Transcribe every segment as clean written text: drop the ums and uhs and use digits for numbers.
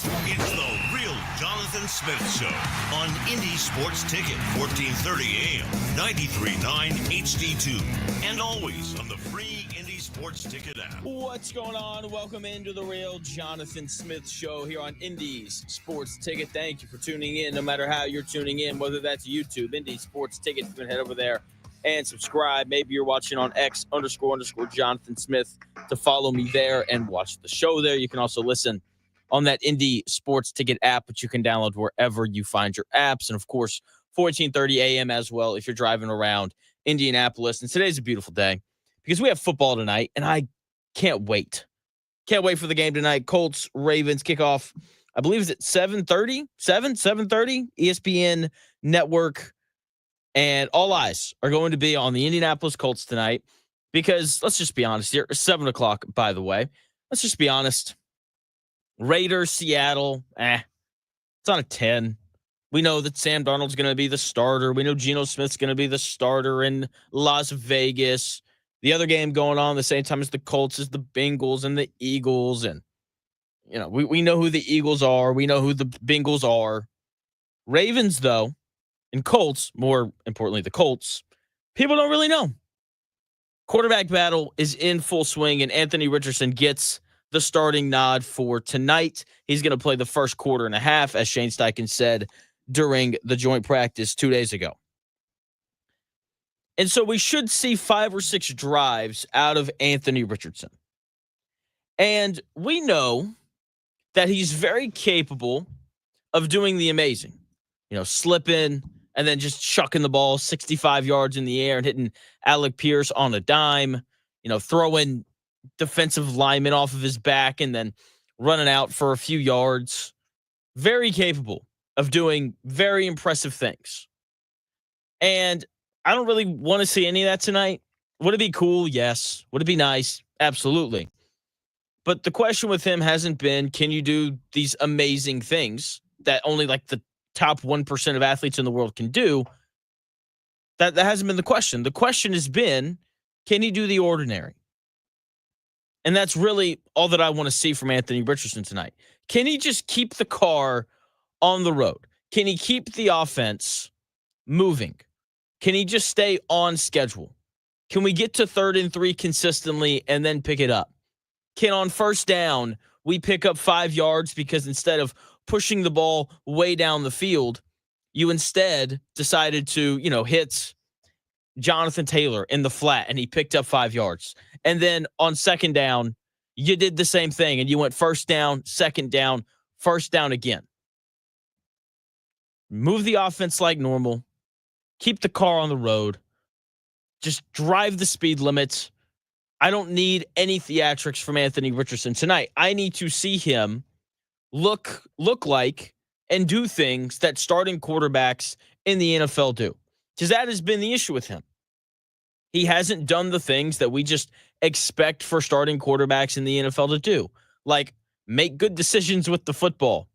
It's the real Jonathan Smith Show on Indy Sports Ticket, 1430 AM, 93.9 HD2, and always on the free Indy Sports Ticket app. What's going on? Welcome into the real Jonathan Smith Show here on Indy's Sports Ticket. Thank you for tuning in, no matter how you're tuning in, whether that's YouTube, Indy Sports Ticket. You can head over there and subscribe. Maybe you're watching on X__Jonathan Smith to follow me there and watch the show there. You can also listen on that Indy Sports Ticket app, which you can download wherever you find your apps. And, of course, 1430 a.m. as well if you're driving around Indianapolis. And today's a beautiful day because we have football tonight, and I can't wait. Can't wait for the game tonight. Colts, Ravens kickoff, I believe it's at 7:30, 7:30, ESPN Network. And all eyes are going to be on the Indianapolis Colts tonight because, let's just be honest here, 7 o'clock, by the way. Let's just be honest. Raiders, Seattle, it's on a 10. We know that Sam Darnold's going to be the starter. We know Geno Smith's going to be the starter in Las Vegas. The other game going on the same time as the Colts is the Bengals and the Eagles. And, you know, we know who the Eagles are. We know who the Bengals are. Ravens, though, and Colts, more importantly, the Colts, people don't really know. Quarterback battle is in full swing, and Anthony Richardson gets the starting nod for tonight. He's going to play the first quarter and a half, as Shane Steichen said during the joint practice 2 days ago. And so we should see 5 or 6 drives out of Anthony Richardson. And we know that he's very capable of doing the amazing. You know, slipping and then just chucking the ball 65 yards in the air and hitting Alec Pierce on a dime, you know, throwing defensive linemen off of his back and then running out for a few yards. Very capable of doing very impressive things. And I don't really want to see any of that tonight. Would it be cool? Yes. Would it be nice? Absolutely. But the question with him hasn't been, can you do these amazing things that only like the top 1% of athletes in the world can do? That hasn't been the question. The question has been, can he do the ordinary? And that's really all that I want to see from Anthony Richardson tonight. Can he just keep the car on the road? Can he keep the offense moving? Can he just stay on schedule? Can we get to 3rd and 3 consistently and then pick it up? Can on first down we pick up 5 yards because instead of pushing the ball way down the field, you instead decided to, hit Jonathan Taylor in the flat and he picked up 5 yards. And then on second down, you did the same thing and you went first down, second down, first down again. Move the offense like normal. Keep the car on the road. Just drive the speed limits. I don't need any theatrics from Anthony Richardson tonight. I need to see him look like and do things that starting quarterbacks in the NFL do. Because that has been the issue with him. He hasn't done the things that we just expect for starting quarterbacks in the NFL to do. Like make good decisions with the football.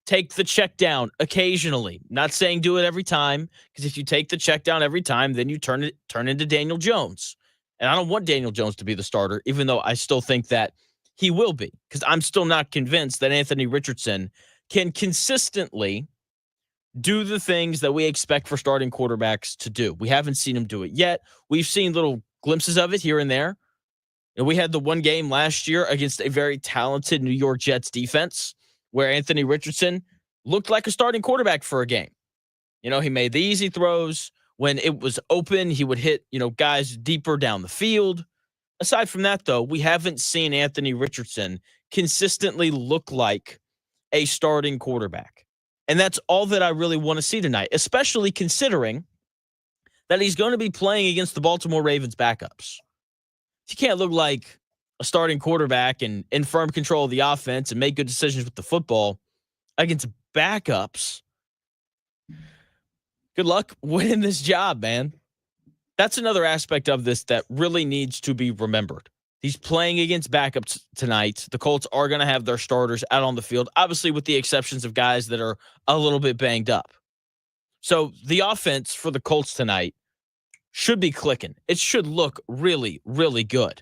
Take the check down occasionally. Not saying do it every time, because if you take the check down every time, then you turn into Daniel Jones. And I don't want Daniel Jones to be the starter, even though I still think that he will be, because I'm still not convinced that Anthony Richardson can consistently do the things that we expect for starting quarterbacks to do. We haven't seen him do it yet. We've seen little glimpses of it here and there. And we had the one game last year against a very talented New York Jets defense where Anthony Richardson looked like a starting quarterback for a game. He made the easy throws. When it was open, he would hit, guys deeper down the field. Aside from that, though, we haven't seen Anthony Richardson consistently look like a starting quarterback. And that's all that I really want to see tonight, especially considering that he's going to be playing against the Baltimore Ravens backups. If you can't look like a starting quarterback and in firm control of the offense and make good decisions with the football against backups, good luck winning this job, man. That's another aspect of this that really needs to be remembered. He's playing against backups tonight. The Colts are going to have their starters out on the field, obviously with the exceptions of guys that are a little bit banged up. So the offense for the Colts tonight should be clicking. It should look really, really good,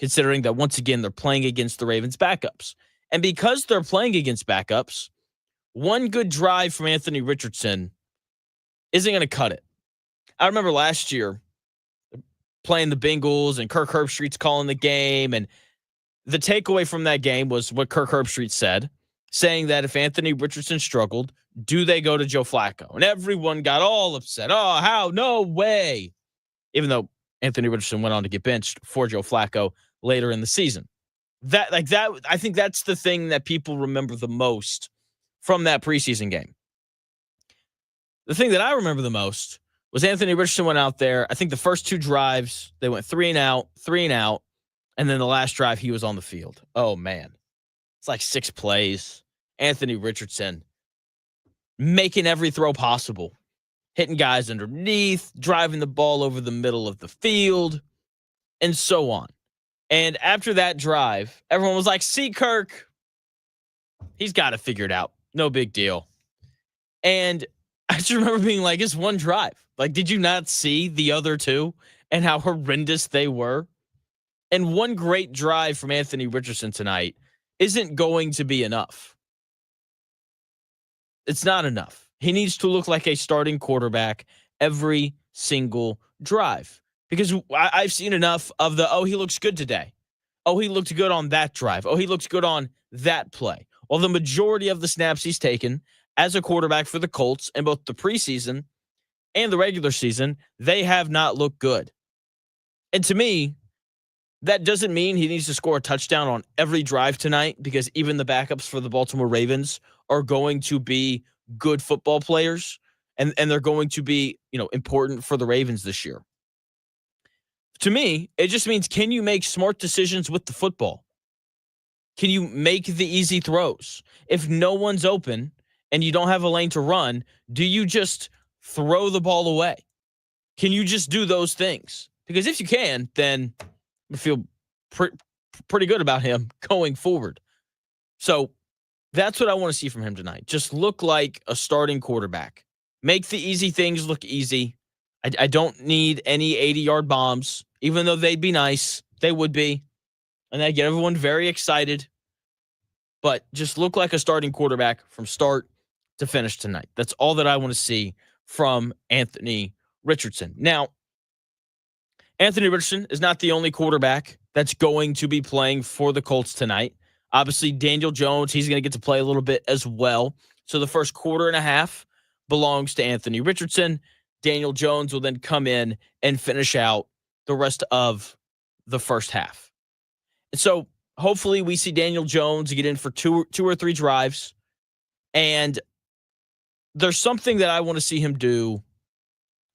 considering that, once again, they're playing against the Ravens backups. And because they're playing against backups, one good drive from Anthony Richardson isn't going to cut it. I remember last year playing the Bengals and Kirk Herbstreit's calling the game. And the takeaway from that game was what Kirk Herbstreit said, saying that if Anthony Richardson struggled, do they go to Joe Flacco? And everyone got all upset. Oh, how? No way. Even though Anthony Richardson went on to get benched for Joe Flacco later in the season. I think that's the thing that people remember the most from that preseason game. The thing that I remember the most was Anthony Richardson went out there. I think the first two drives, they went 3 and out. And then the last drive, he was on the field. Oh, man. It's like 6 plays. Anthony Richardson making every throw possible. Hitting guys underneath, driving the ball over the middle of the field, and so on. And after that drive, everyone was like, see, Kirk, he's got it figured out. No big deal. And I just remember being like, it's one drive. Like, did you not see the other two and how horrendous they were? And one great drive from Anthony Richardson tonight isn't going to be enough. It's not enough. He needs to look like a starting quarterback every single drive. Because I've seen enough of he looks good today. Oh, he looked good on that drive. Oh, he looks good on that play. Well, the majority of the snaps he's taken as a quarterback for the Colts in both the preseason and the regular season, they have not looked good. And to me, that doesn't mean he needs to score a touchdown on every drive tonight, because even the backups for the Baltimore Ravens are going to be good football players, and they're going to be, important for the Ravens this year. To me, it just means, can you make smart decisions with the football? Can you make the easy throws? If no one's open and you don't have a lane to run, do you just throw the ball away? Can you just do those things? Because if you can, then I feel pretty good about him going forward. So that's what I want to see from him tonight. Just look like a starting quarterback. Make the easy things look easy. I don't need any 80-yard bombs, even though they'd be nice. They would be. And that'd get everyone very excited. But just look like a starting quarterback from start to finish tonight. That's all that I want to see from Anthony Richardson. Now, Anthony Richardson is not the only quarterback that's going to be playing for the Colts tonight. Obviously, Daniel Jones, he's going to get to play a little bit as well. So the first quarter and a half belongs to Anthony Richardson. Daniel Jones will then come in and finish out the rest of the first half. And so hopefully we see Daniel Jones get in for two or three drives. And there's something that I want to see him do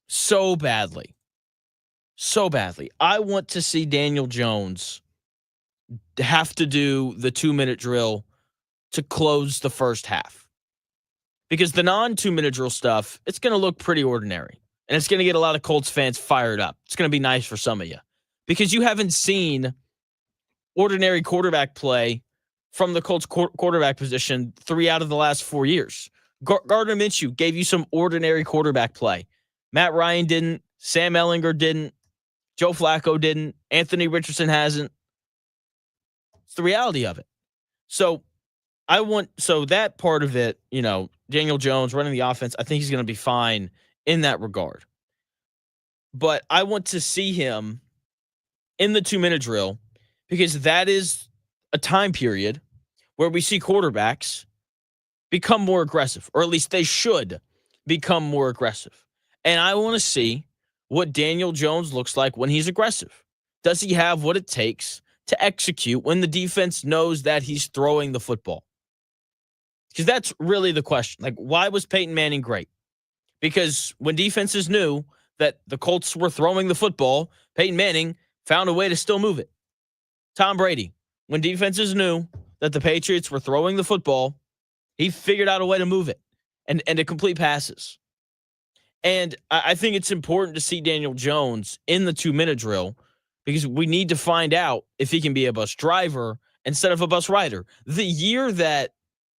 so badly. So badly. I want to see Daniel Jones have to do the 2-minute drill to close the first half. Because the non-2-minute drill stuff, it's going to look pretty ordinary. And it's going to get a lot of Colts fans fired up. It's going to be nice for some of you. Because you haven't seen ordinary quarterback play from the Colts quarterback position 3 out of the last 4 years. Gardner Minshew gave you some ordinary quarterback play. Matt Ryan didn't. Sam Ehlinger didn't. Joe Flacco didn't. Anthony Richardson hasn't. It's the reality of it. So that part of it, Daniel Jones running the offense, I think he's going to be fine in that regard. But I want to see him in the 2-minute drill, because that is a time period where we see quarterbacks become more aggressive, or at least they should become more aggressive. And I want to see what Daniel Jones looks like when he's aggressive. Does he have what it takes to execute when the defense knows that he's throwing the football? Because that's really the question. Like, why was Peyton Manning great? Because when defenses knew that the Colts were throwing the football, Peyton Manning found a way to still move it. Tom Brady, when defenses knew that the Patriots were throwing the football, he figured out a way to move it and to complete passes. And I think it's important to see Daniel Jones in the 2-minute drill, because we need to find out if he can be a bus driver instead of a bus rider. The year that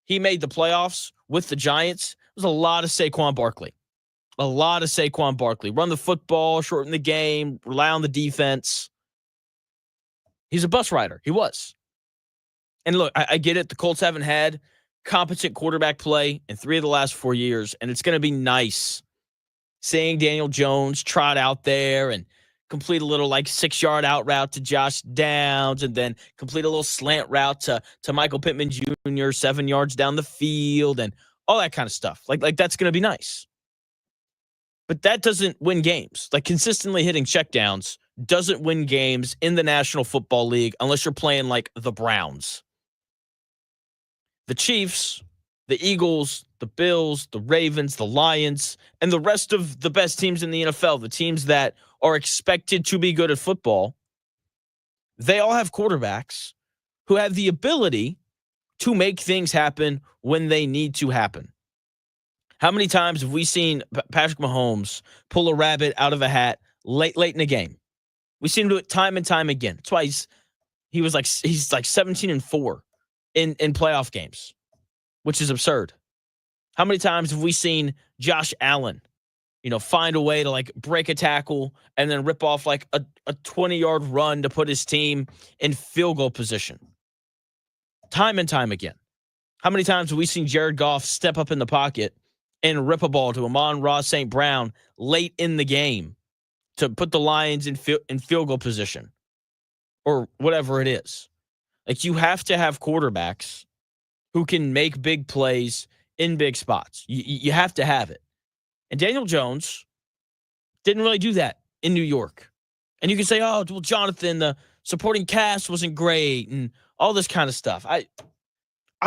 he made the playoffs with the Giants was a lot of Saquon Barkley. A lot of Saquon Barkley. Run the football, shorten the game, rely on the defense. He's a bus rider. He was. And look, I get it. The Colts haven't had competent quarterback play in 3 of the last 4 years, and it's going to be nice seeing Daniel Jones trot out there and complete a little 6-yard out route to Josh Downs, and then complete a little slant route to Michael Pittman Jr. 7 yards down the field, and all that kind of stuff. Like that's going to be nice. But that doesn't win games. Consistently hitting checkdowns doesn't win games in the National Football League unless you're playing like the Browns. The Chiefs, the Eagles, the Bills, the Ravens, the Lions, and the rest of the best teams in the NFL, the teams that are expected to be good at football, they all have quarterbacks who have the ability to make things happen when they need to happen. How many times have we seen Patrick Mahomes pull a rabbit out of a hat late in a game? We see him do it time and time again. That's why he's 17-4 in playoff games, which is absurd. How many times have we seen Josh Allen, find a way to break a tackle and then rip off a 20-yard run to put his team in field goal position? Time and time again. How many times have we seen Jared Goff step up in the pocket and rip a ball to Amon-Ra St. Brown late in the game to put the Lions in field goal position or whatever it is? You have to have quarterbacks who can make big plays in big spots. You have to have it. And Daniel Jones didn't really do that in New York. And you can say, oh, well, Jonathan, the supporting cast wasn't great and all this kind of stuff. I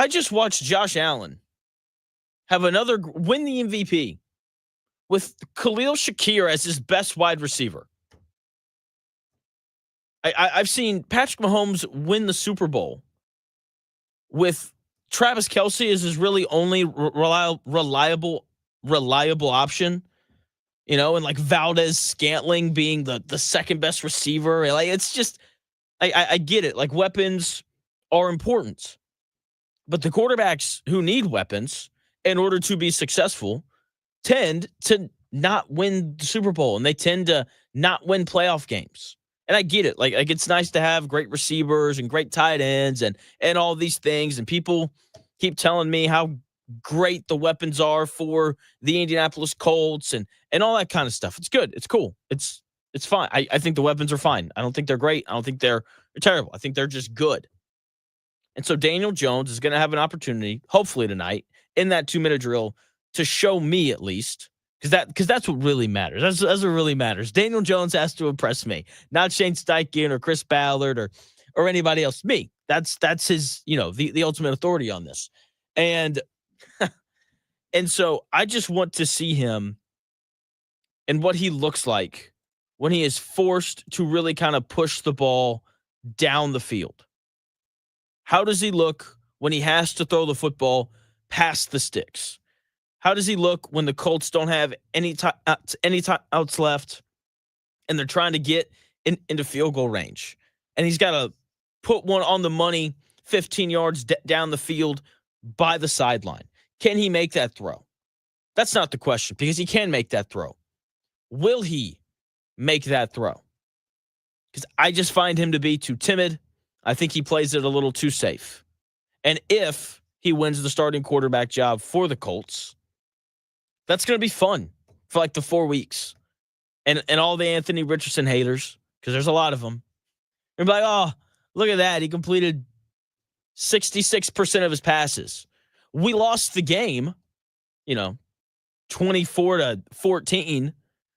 just watched Josh Allen have another win the MVP with Khalil Shakir as his best wide receiver. I've seen Patrick Mahomes win the Super Bowl with Travis Kelce as his really only reliable option, and Valdez Scantling being the second best receiver. It's just, I get it. Weapons are important, but the quarterbacks who need weapons in order to be successful tend to not win the Super Bowl, and they tend to not win playoff games. And I get it. It's nice to have great receivers and great tight ends and all these things. And people keep telling me how great the weapons are for the Indianapolis Colts and all that kind of stuff. It's good. It's cool. It's fine. I think the weapons are fine. I don't think they're great. I don't think they're terrible. I think they're just good. And so Daniel Jones is going to have an opportunity, hopefully tonight, in that 2-minute drill to show me at least, because that's what really matters. That's what really matters. Daniel Jones has to impress me, not Shane Steichen or Chris Ballard or anybody else. Me. That's his, the ultimate authority on this. And so I just want to see him and what he looks like when he is forced to really kind of push the ball down the field. How does he look when he has to throw the football past the sticks? How does he look when the Colts don't have any outs left and they're trying to get into field goal range? And he's got to put one on the money 15 yards down the field by the sideline. Can he make that throw? That's not the question, because he can make that throw. Will he make that throw? Because I just find him to be too timid. I think he plays it a little too safe. And if he wins the starting quarterback job for the Colts, that's going to be fun for the 4 weeks. And all the Anthony Richardson haters, because there's a lot of them, they're like, oh, look at that. He completed 66% of his passes. We lost the game, 24-14.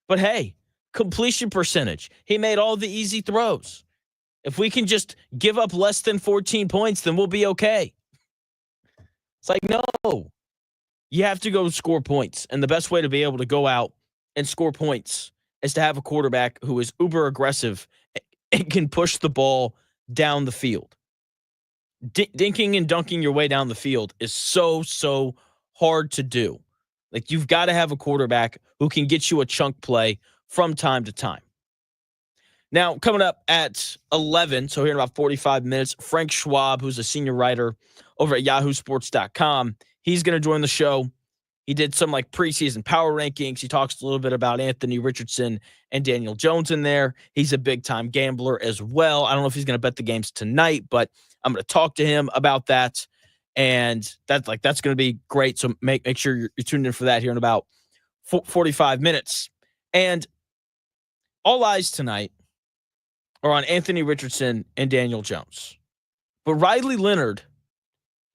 But hey, completion percentage. He made all the easy throws. If we can just give up less than 14 points, then we'll be okay. It's no. You have to go score points. And the best way to be able to go out and score points is to have a quarterback who is uber aggressive and can push the ball down the field. Dinking and dunking your way down the field is so hard to do. You've got to have a quarterback who can get you a chunk play from time to time. Now, coming up at 11, so here in about 45 minutes, Frank Schwab, who's a senior writer over at yahoosports.com, he's going to join the show. He did some like preseason power rankings. He talks a little bit about Anthony Richardson and Daniel Jones in there. He's a big time gambler as well. I don't know if he's going to bet the games tonight, but I'm going to talk to him about that. And that's going to be great. So make sure you're tuned in for that here in about 45 minutes. And all eyes tonight are on Anthony Richardson and Daniel Jones. But Riley Leonard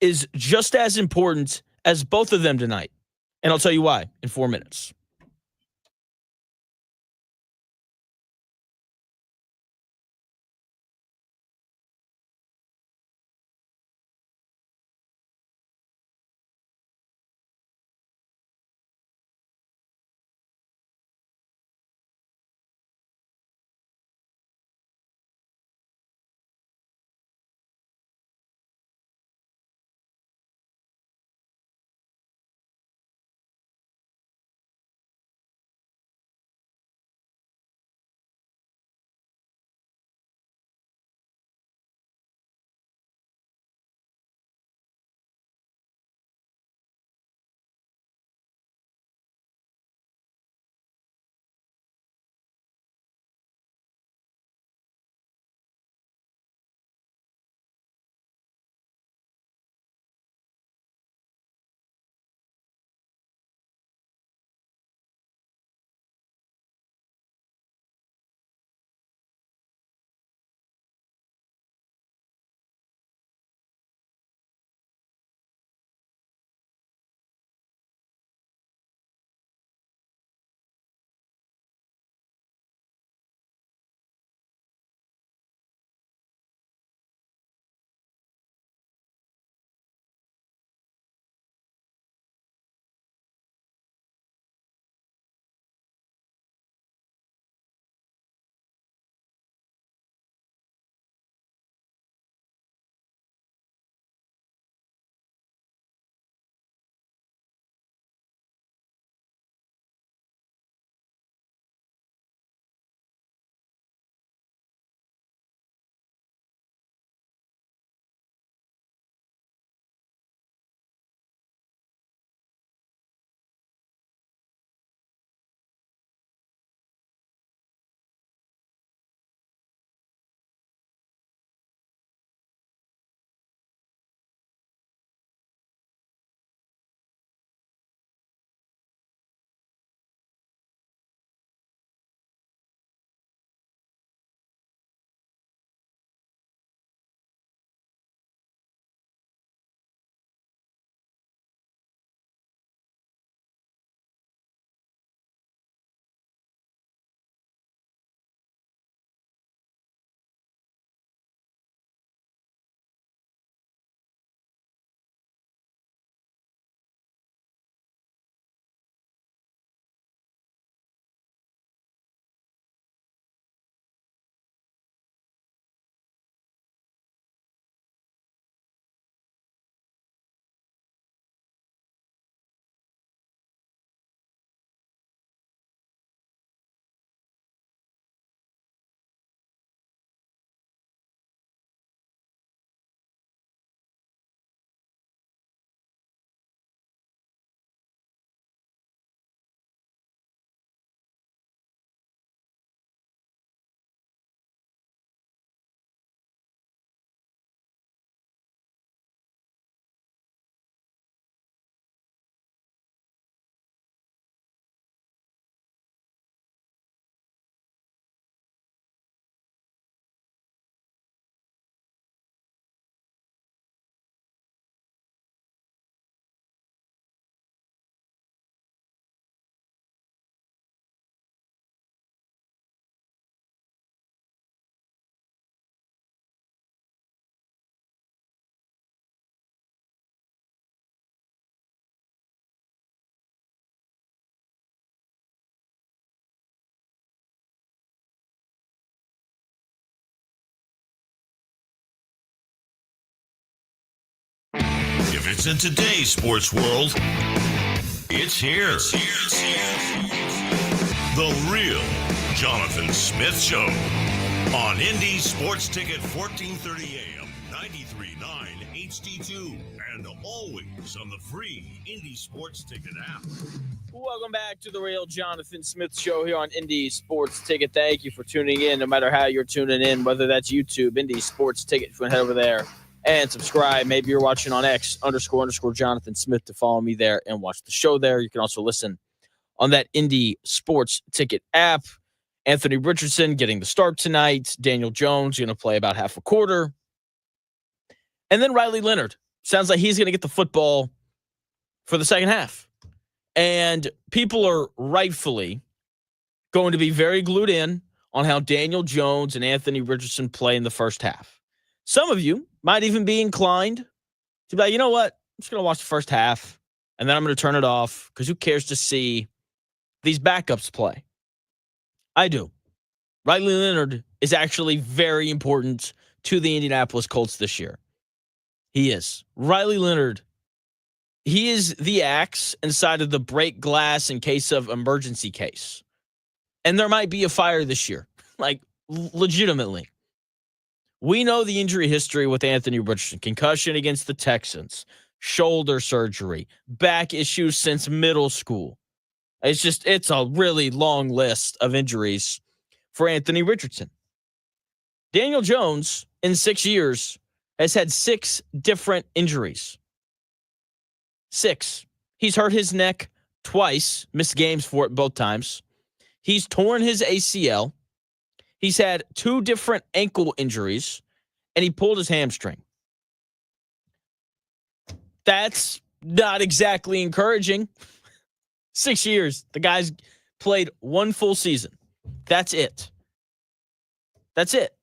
is just as important as both of them tonight. And I'll tell you why in 4 minutes. If it's in today's sports world, it's here. The real Jonathan Smith Show on Indy Sports Ticket 1430 AM. 93.9 HD2 and always on the free Indie Sports Ticket app. Welcome back to the Real Jonathan Smith Show here on Indie Sports Ticket. Thank you for tuning in, no matter how you're tuning in, whether that's YouTube, Indie Sports Ticket. If you want to head over there and subscribe. Maybe you're watching on X__ Jonathan Smith to follow me there and watch the show there. You can also listen on that Indie Sports Ticket app. Anthony Richardson getting the start tonight. Daniel Jones going to play about half a quarter. And then Riley Leonard. Sounds like he's going to get the football for the second half. And people are rightfully going to be very glued in on how Daniel Jones and Anthony Richardson play in the first half. Some of you might even be inclined to be like, you know what? I'm just going to watch the first half, and then I'm going to turn it off because who cares to see these backups play? I do. Riley Leonard is actually very important to the Indianapolis Colts this year. He is. Riley Leonard, he is the axe inside of the break glass in case of emergency case. And there might be a fire this year, like legitimately. We know the injury history with Anthony Richardson. Concussion against the Texans, shoulder surgery, back issues since middle school. It's a really long list of injuries for Anthony Richardson. Daniel Jones, in 6 years, has had 6 different injuries. 6. He's hurt his neck twice, missed games for it both times. He's torn his ACL. He's had 2 different ankle injuries, and he pulled his hamstring. That's not exactly encouraging. 6 years. The guy's played 1 full season. That's it. That's it.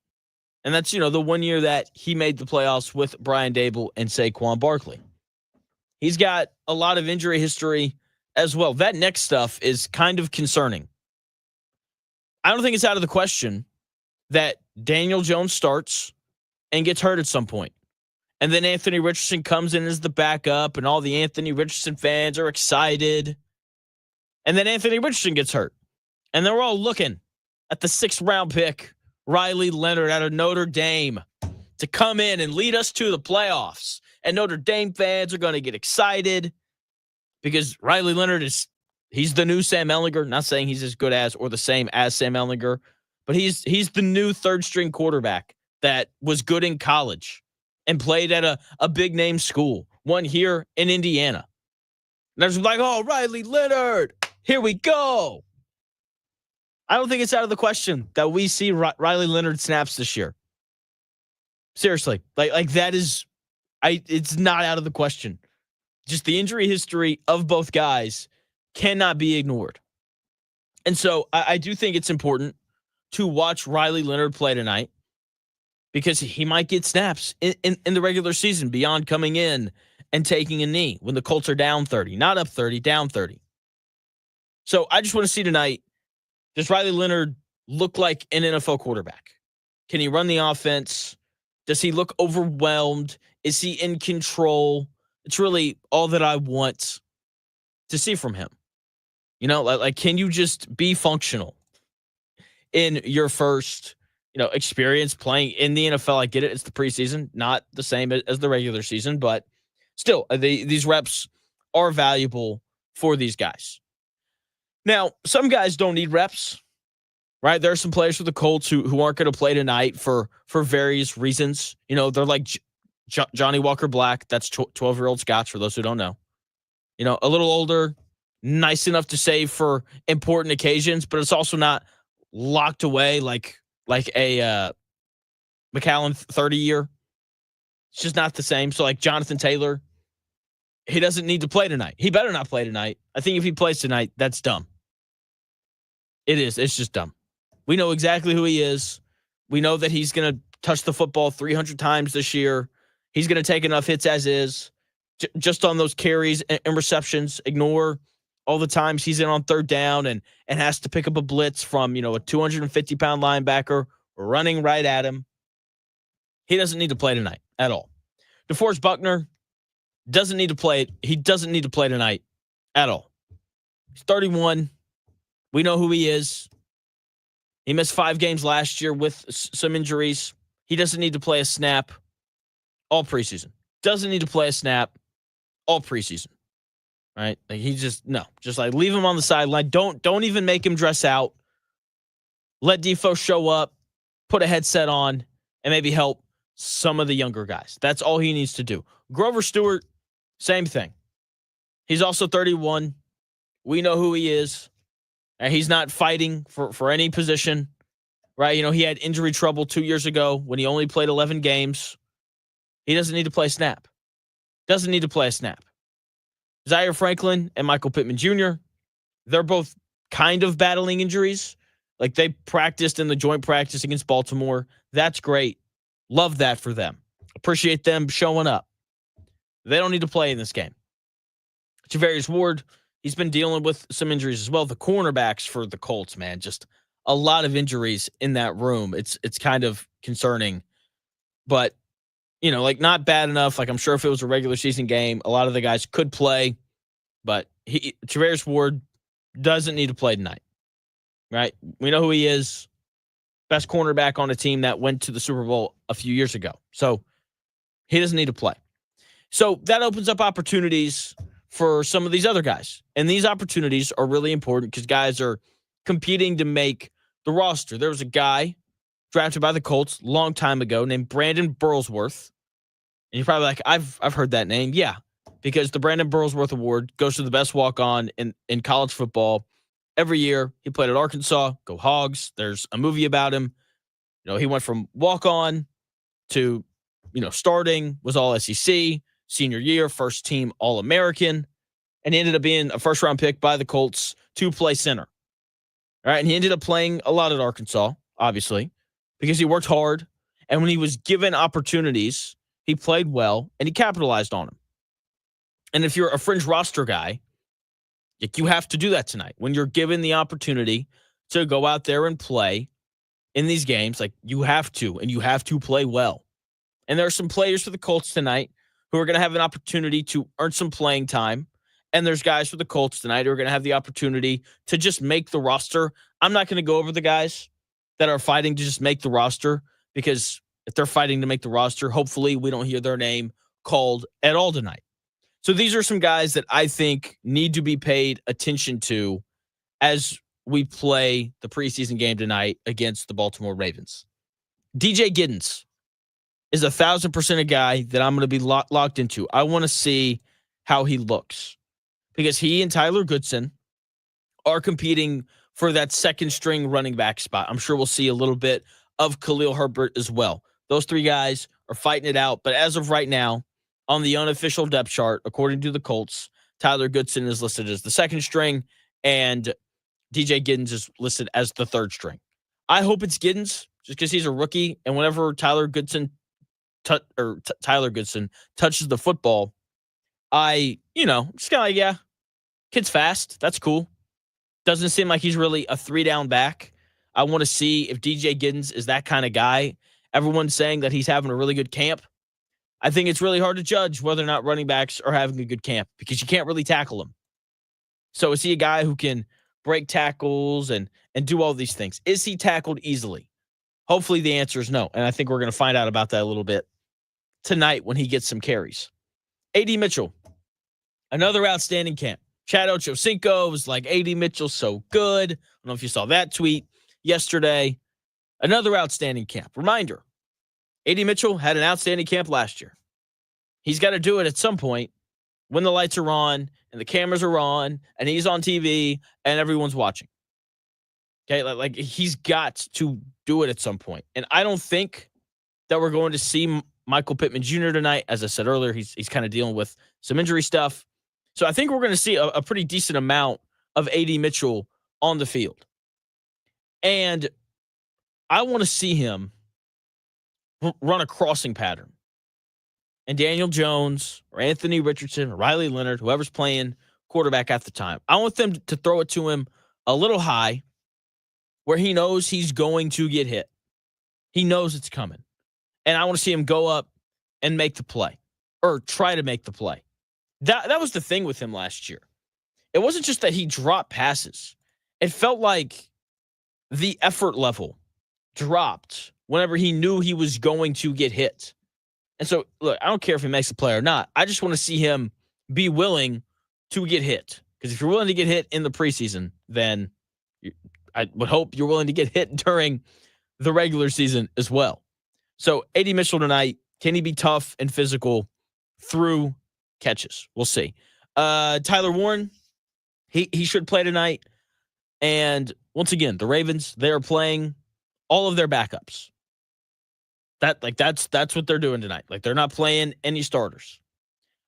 And that's, the 1 year that he made the playoffs with Brian Dable and Saquon Barkley. He's got a lot of injury history as well. That next stuff is kind of concerning. I don't think it's out of the question that Daniel Jones starts and gets hurt at some point. And then Anthony Richardson comes in as the backup, and all the Anthony Richardson fans are excited. And then Anthony Richardson gets hurt. And then we're all looking at the 6th round pick, Riley Leonard out of Notre Dame, to come in and lead us to the playoffs. And Notre Dame fans are going to get excited because Riley Leonard he's the new Sam Ehlinger. Not saying he's as good as or the same as Sam Ehlinger, but he's the new 3rd-string quarterback that was good in college and played at a big-name school, one here in Indiana. And there's like, oh, Riley Leonard, here we go. I don't think it's out of the question that we see Riley Leonard snaps this year. Seriously, like that is, it's not out of the question. Just the injury history of both guys cannot be ignored. And so I do think it's important to watch Riley Leonard play tonight because he might get snaps in the regular season beyond coming in and taking a knee when the Colts are down 30, not up 30, down 30. So I just want to see tonight, does Riley Leonard look like an NFL quarterback? Can he run the offense? Does he look overwhelmed? Is he in control? It's really all that I want to see from him. Like can you just be functional in your first, experience playing in the NFL? I get it. It's the preseason, not the same as the regular season, but still, these reps are valuable for these guys. Now, some guys don't need reps, right? There are some players for the Colts who aren't going to play tonight for various reasons. They're like Johnny Walker Black. That's 12-year-old Scots, for those who don't know. A little older, nice enough to save for important occasions, but it's also not locked away like a McAllen 30-year. It's just not the same. So like Jonathan Taylor, he doesn't need to play tonight. He better not play tonight. I think if he plays tonight, that's dumb. It is. It's just dumb. We know exactly who he is. We know that he's going to touch the football 300 times this year. He's going to take enough hits as is. Just on those carries and receptions. Ignore all the times he's in on 3rd down and has to pick up a blitz from, a 250-pound linebacker running right at him. He doesn't need to play tonight at all. DeForest Buckner doesn't need to play. He doesn't need to play tonight at all. He's 31. We know who he is. He missed 5 games last year with some injuries. He doesn't need to play a snap. all preseason. Doesn't need to play a snap all preseason. Right? Like just like leave him on the sideline. Don't even make him dress out. Let Defo show up, put a headset on, and maybe help some of the younger guys. That's all he needs to do. Grover Stewart, same thing. He's also 31. We know who he is. And he's not fighting for any position, right? You know, he had injury trouble 2 years ago when he only played 11 games. He doesn't need to play a snap. Doesn't need to play a snap. Zaire Franklin and Michael Pittman Jr., they're both kind of battling injuries. Like they practiced in the joint practice against Baltimore. That's great. Love that for them. Appreciate them showing up. They don't need to play in this game. Javarius Ward, he's been dealing with some injuries as well. The cornerbacks for the Colts, man, just a lot of injuries in that room. It's kind of concerning. But, you know, like not bad enough. Like I'm sure if it was a regular season game, a lot of the guys could play. But Javarius Ward doesn't need to play tonight. Right? We know who he is. Best cornerback on a team that went to the Super Bowl a few years ago. So he doesn't need to play. So that opens up opportunities for some of these other guys. And these opportunities are really important because guys are competing to make the roster. There was a guy drafted by the Colts a long time ago named Brandon Burlsworth. And you're probably like, I've heard that name. Yeah, because the Brandon Burlsworth Award goes to the best walk-on in college football. Every year, he played at Arkansas. Go Hogs. There's a movie about him. You know, he went from walk-on to, you know, starting, was all SEC, senior year, first team All-American, and he ended up being a first-round pick by the Colts to play center. All right, and he ended up playing a lot at Arkansas, obviously, because he worked hard, and when he was given opportunities, he played well, and he capitalized on them. And if you're a fringe roster guy, you have to do that tonight. When you're given the opportunity to go out there and play in these games, like you have to, and you have to play well. And there are some players for the Colts tonight who are going to have an opportunity to earn some playing time. And there's guys for the Colts tonight who are going to have the opportunity to just make the roster. I'm not going to go over the guys that are fighting to just make the roster because if they're fighting to make the roster, hopefully we don't hear their name called at all tonight. So these are some guys that I think need to be paid attention to as we play the preseason game tonight against the Baltimore Ravens. DJ Giddens is 1,000% a guy that I'm going to be locked into. I want to see how he looks because he and Tyler Goodson are competing for that second string running back spot. I'm sure we'll see a little bit of Khalil Herbert as well. Those three guys are fighting it out. But as of right now, on the unofficial depth chart, according to the Colts, Tyler Goodson is listed as the second string, and DJ Giddens is listed as the third string. I hope it's Giddens, just because he's a rookie, and whenever Tyler Goodson touches the football, just kind of like, yeah, kid's fast. That's cool. Doesn't seem like he's really a three-down back. I want to see if DJ Giddens is that kind of guy. Everyone's saying that he's having a really good camp. I think it's really hard to judge whether or not running backs are having a good camp because you can't really tackle them. So is he a guy who can break tackles and do all these things? Is he tackled easily? Hopefully the answer is no. And I think we're going to find out about that a little bit tonight when he gets some carries. A.D. Mitchell, another outstanding camp. Chad Ochocinco was like, A.D. Mitchell's so good. I don't know if you saw that tweet yesterday. Another outstanding camp. Reminder, A.D. Mitchell had an outstanding camp last year. He's got to do it at some point when the lights are on and the cameras are on and he's on TV and everyone's watching. Okay, like he's got to do it at some point. And I don't think that we're going to see Michael Pittman Jr. tonight. As I said earlier, he's kind of dealing with some injury stuff. So I think we're going to see a pretty decent amount of A.D. Mitchell on the field. And I want to see him run a crossing pattern. And Daniel Jones or Anthony Richardson or Riley Leonard, whoever's playing quarterback at the time, I want them to throw it to him a little high where he knows he's going to get hit. He knows it's coming. And I want to see him go up and make the play or try to make the play. That was the thing with him last year. It wasn't just that he dropped passes. It felt like the effort level dropped whenever he knew he was going to get hit. And so, look, I don't care if he makes a play or not. I just want to see him be willing to get hit. Because if you're willing to get hit in the preseason, then I would hope you're willing to get hit during the regular season as well. So, AD Mitchell tonight, can he be tough and physical through catches? We'll see. Tyler Warren, he should play tonight. And once again, the Ravens, they are playing all of their backups. That's what they're doing tonight. Like, they're not playing any starters.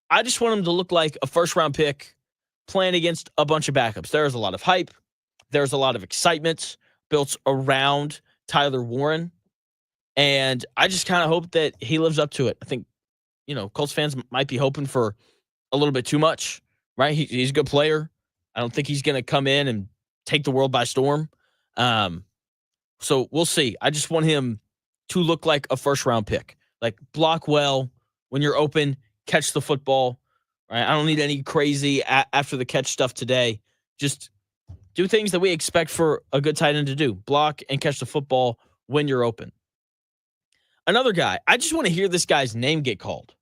I just want them to look like a first-round pick playing against a bunch of backups. There's a lot of hype. There's a lot of excitement built around Tyler Warren. And I just kind of hope that he lives up to it. I think, Colts fans might be hoping for a little bit too much, right? He's a good player. I don't think he's going to come in and take the world by storm. So we'll see. I just want him to look like a first-round pick. Like, block well when you're open, catch the football. Right? I don't need any crazy after-the-catch stuff today. Just do things that we expect for a good tight end to do. Block and catch the football when you're open. Another guy, I just want to hear this guy's name get called.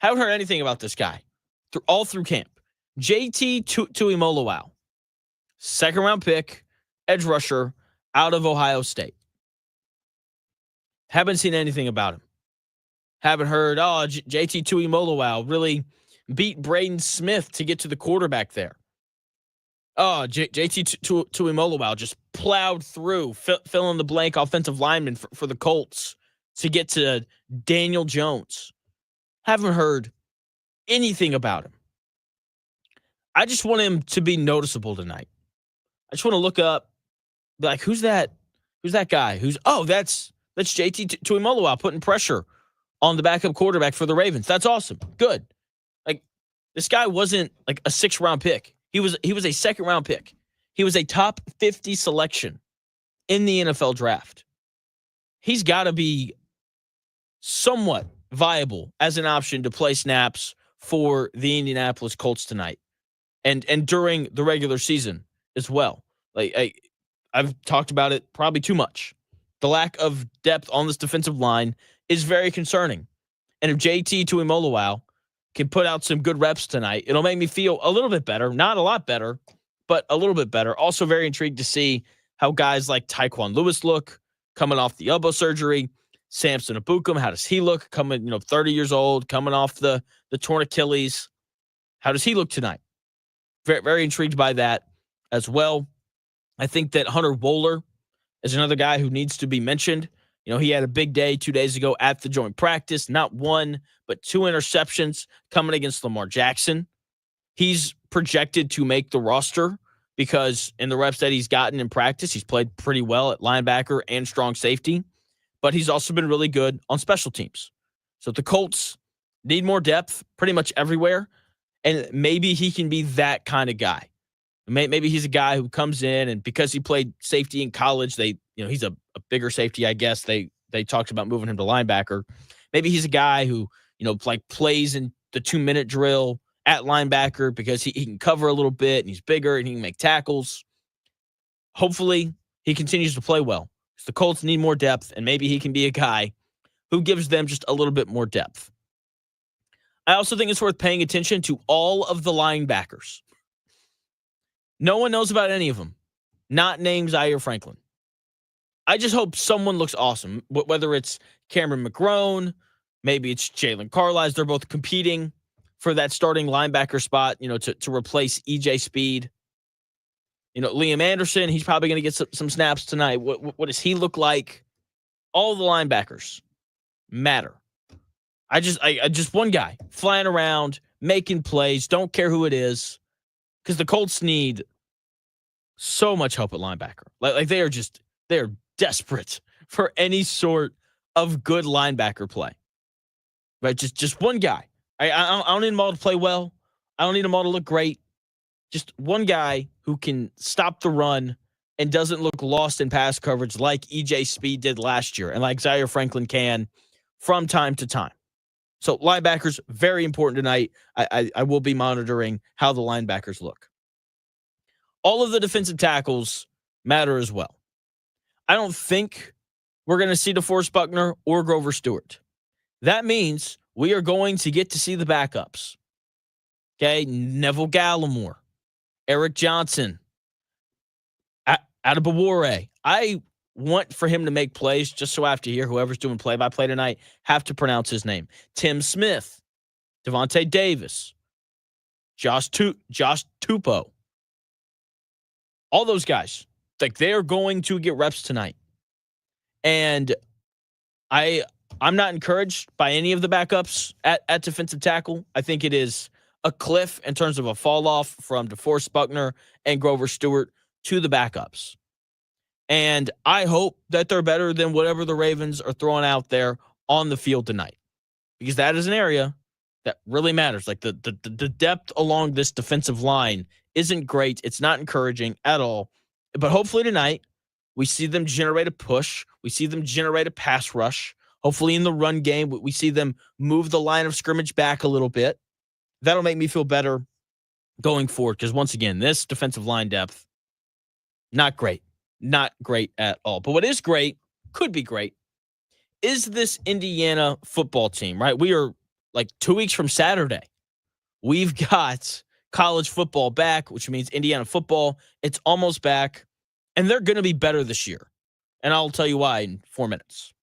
Haven't heard anything about this guy all through camp. JT Tuimoloau, second-round pick, edge rusher out of Ohio State. Haven't seen anything about him. Haven't heard, JT Tuimoloau really beat Braden Smith to get to the quarterback there. JT Tuimoloau just plowed through, fill in the blank offensive lineman for the Colts to get to Daniel Jones. Haven't heard anything about him. I just want him to be noticeable tonight. I just want to look up, be like, who's that? Who's that guy? That's JT Tuimoloau putting pressure on the backup quarterback for the Ravens. That's awesome. Good. Like, this guy wasn't like a 6th-round pick. He was a second-round pick. He was a top 50 selection in the NFL draft. He's got to be somewhat viable as an option to play snaps for the Indianapolis Colts tonight and during the regular season as well. Like, I've talked about it probably too much. The lack of depth on this defensive line is very concerning. And if JT Tuimoloau can put out some good reps tonight, it'll make me feel a little bit better. Not a lot better, but a little bit better. Also very intrigued to see how guys like Tyquan Lewis look coming off the elbow surgery. Samson Ebukam, how does he look? Coming, 30 years old, coming off the torn Achilles. How does he look tonight? Very, very intrigued by that as well. I think that Hunter Wohler is another guy who needs to be mentioned. He had a big day 2 days ago at the joint practice. Not one, but 2 interceptions coming against Lamar Jackson. He's projected to make the roster because in the reps that he's gotten in practice, he's played pretty well at linebacker and strong safety. But he's also been really good on special teams. So the Colts need more depth pretty much everywhere. And maybe he can be that kind of guy. Maybe he's a guy who comes in, and because he played safety in college, he's a bigger safety, I guess. They talked about moving him to linebacker. Maybe he's a guy who, plays in the 2-minute drill at linebacker because he can cover a little bit and he's bigger and he can make tackles. Hopefully he continues to play well. The Colts need more depth, and maybe he can be a guy who gives them just a little bit more depth. I also think it's worth paying attention to all of the linebackers. No one knows about any of them, not named Zaire Franklin. I just hope someone looks awesome, whether it's Cameron McGrone, maybe it's Jalen Carlisle. They're both competing for that starting linebacker spot, to replace EJ Speed. Liam Anderson, he's probably going to get some snaps tonight. What does he look like? All the linebackers matter. I just one guy flying around, making plays, don't care who it is, because the Colts need so much help at linebacker. Like they are desperate for any sort of good linebacker play. Right? Just one guy. I don't need them all to play well. I don't need them all to look great. Just one guy who can stop the run and doesn't look lost in pass coverage like EJ Speed did last year and like Zaire Franklin can from time to time. So linebackers, very important tonight. I will be monitoring how the linebackers look. All of the defensive tackles matter as well. I don't think we're going to see DeForest Buckner or Grover Stewart. That means we are going to get to see the backups. Okay, Neville Gallimore, Eric Johnson, Adebawore. I want for him to make plays just so I have to hear whoever's doing play-by-play tonight have to pronounce his name. Tim Smith, Devontae Davis, Josh Tupou. All those guys. Like, they're going to get reps tonight. And I'm not encouraged by any of the backups at defensive tackle. I think it is a cliff in terms of a fall off from DeForest Buckner and Grover Stewart to the backups. And I hope that they're better than whatever the Ravens are throwing out there on the field tonight, because that is an area that really matters. Like, the depth along this defensive line isn't great. It's not encouraging at all. But hopefully tonight we see them generate a push. We see them generate a pass rush. Hopefully in the run game, we see them move the line of scrimmage back a little bit. That'll make me feel better going forward, because once again, this defensive line depth, not great. Not great at all. But what is great, could be great, is this Indiana football team, right? We are like 2 weeks from Saturday. We've got college football back, which means Indiana football, it's almost back, and they're going to be better this year. And I'll tell you why in 4 minutes.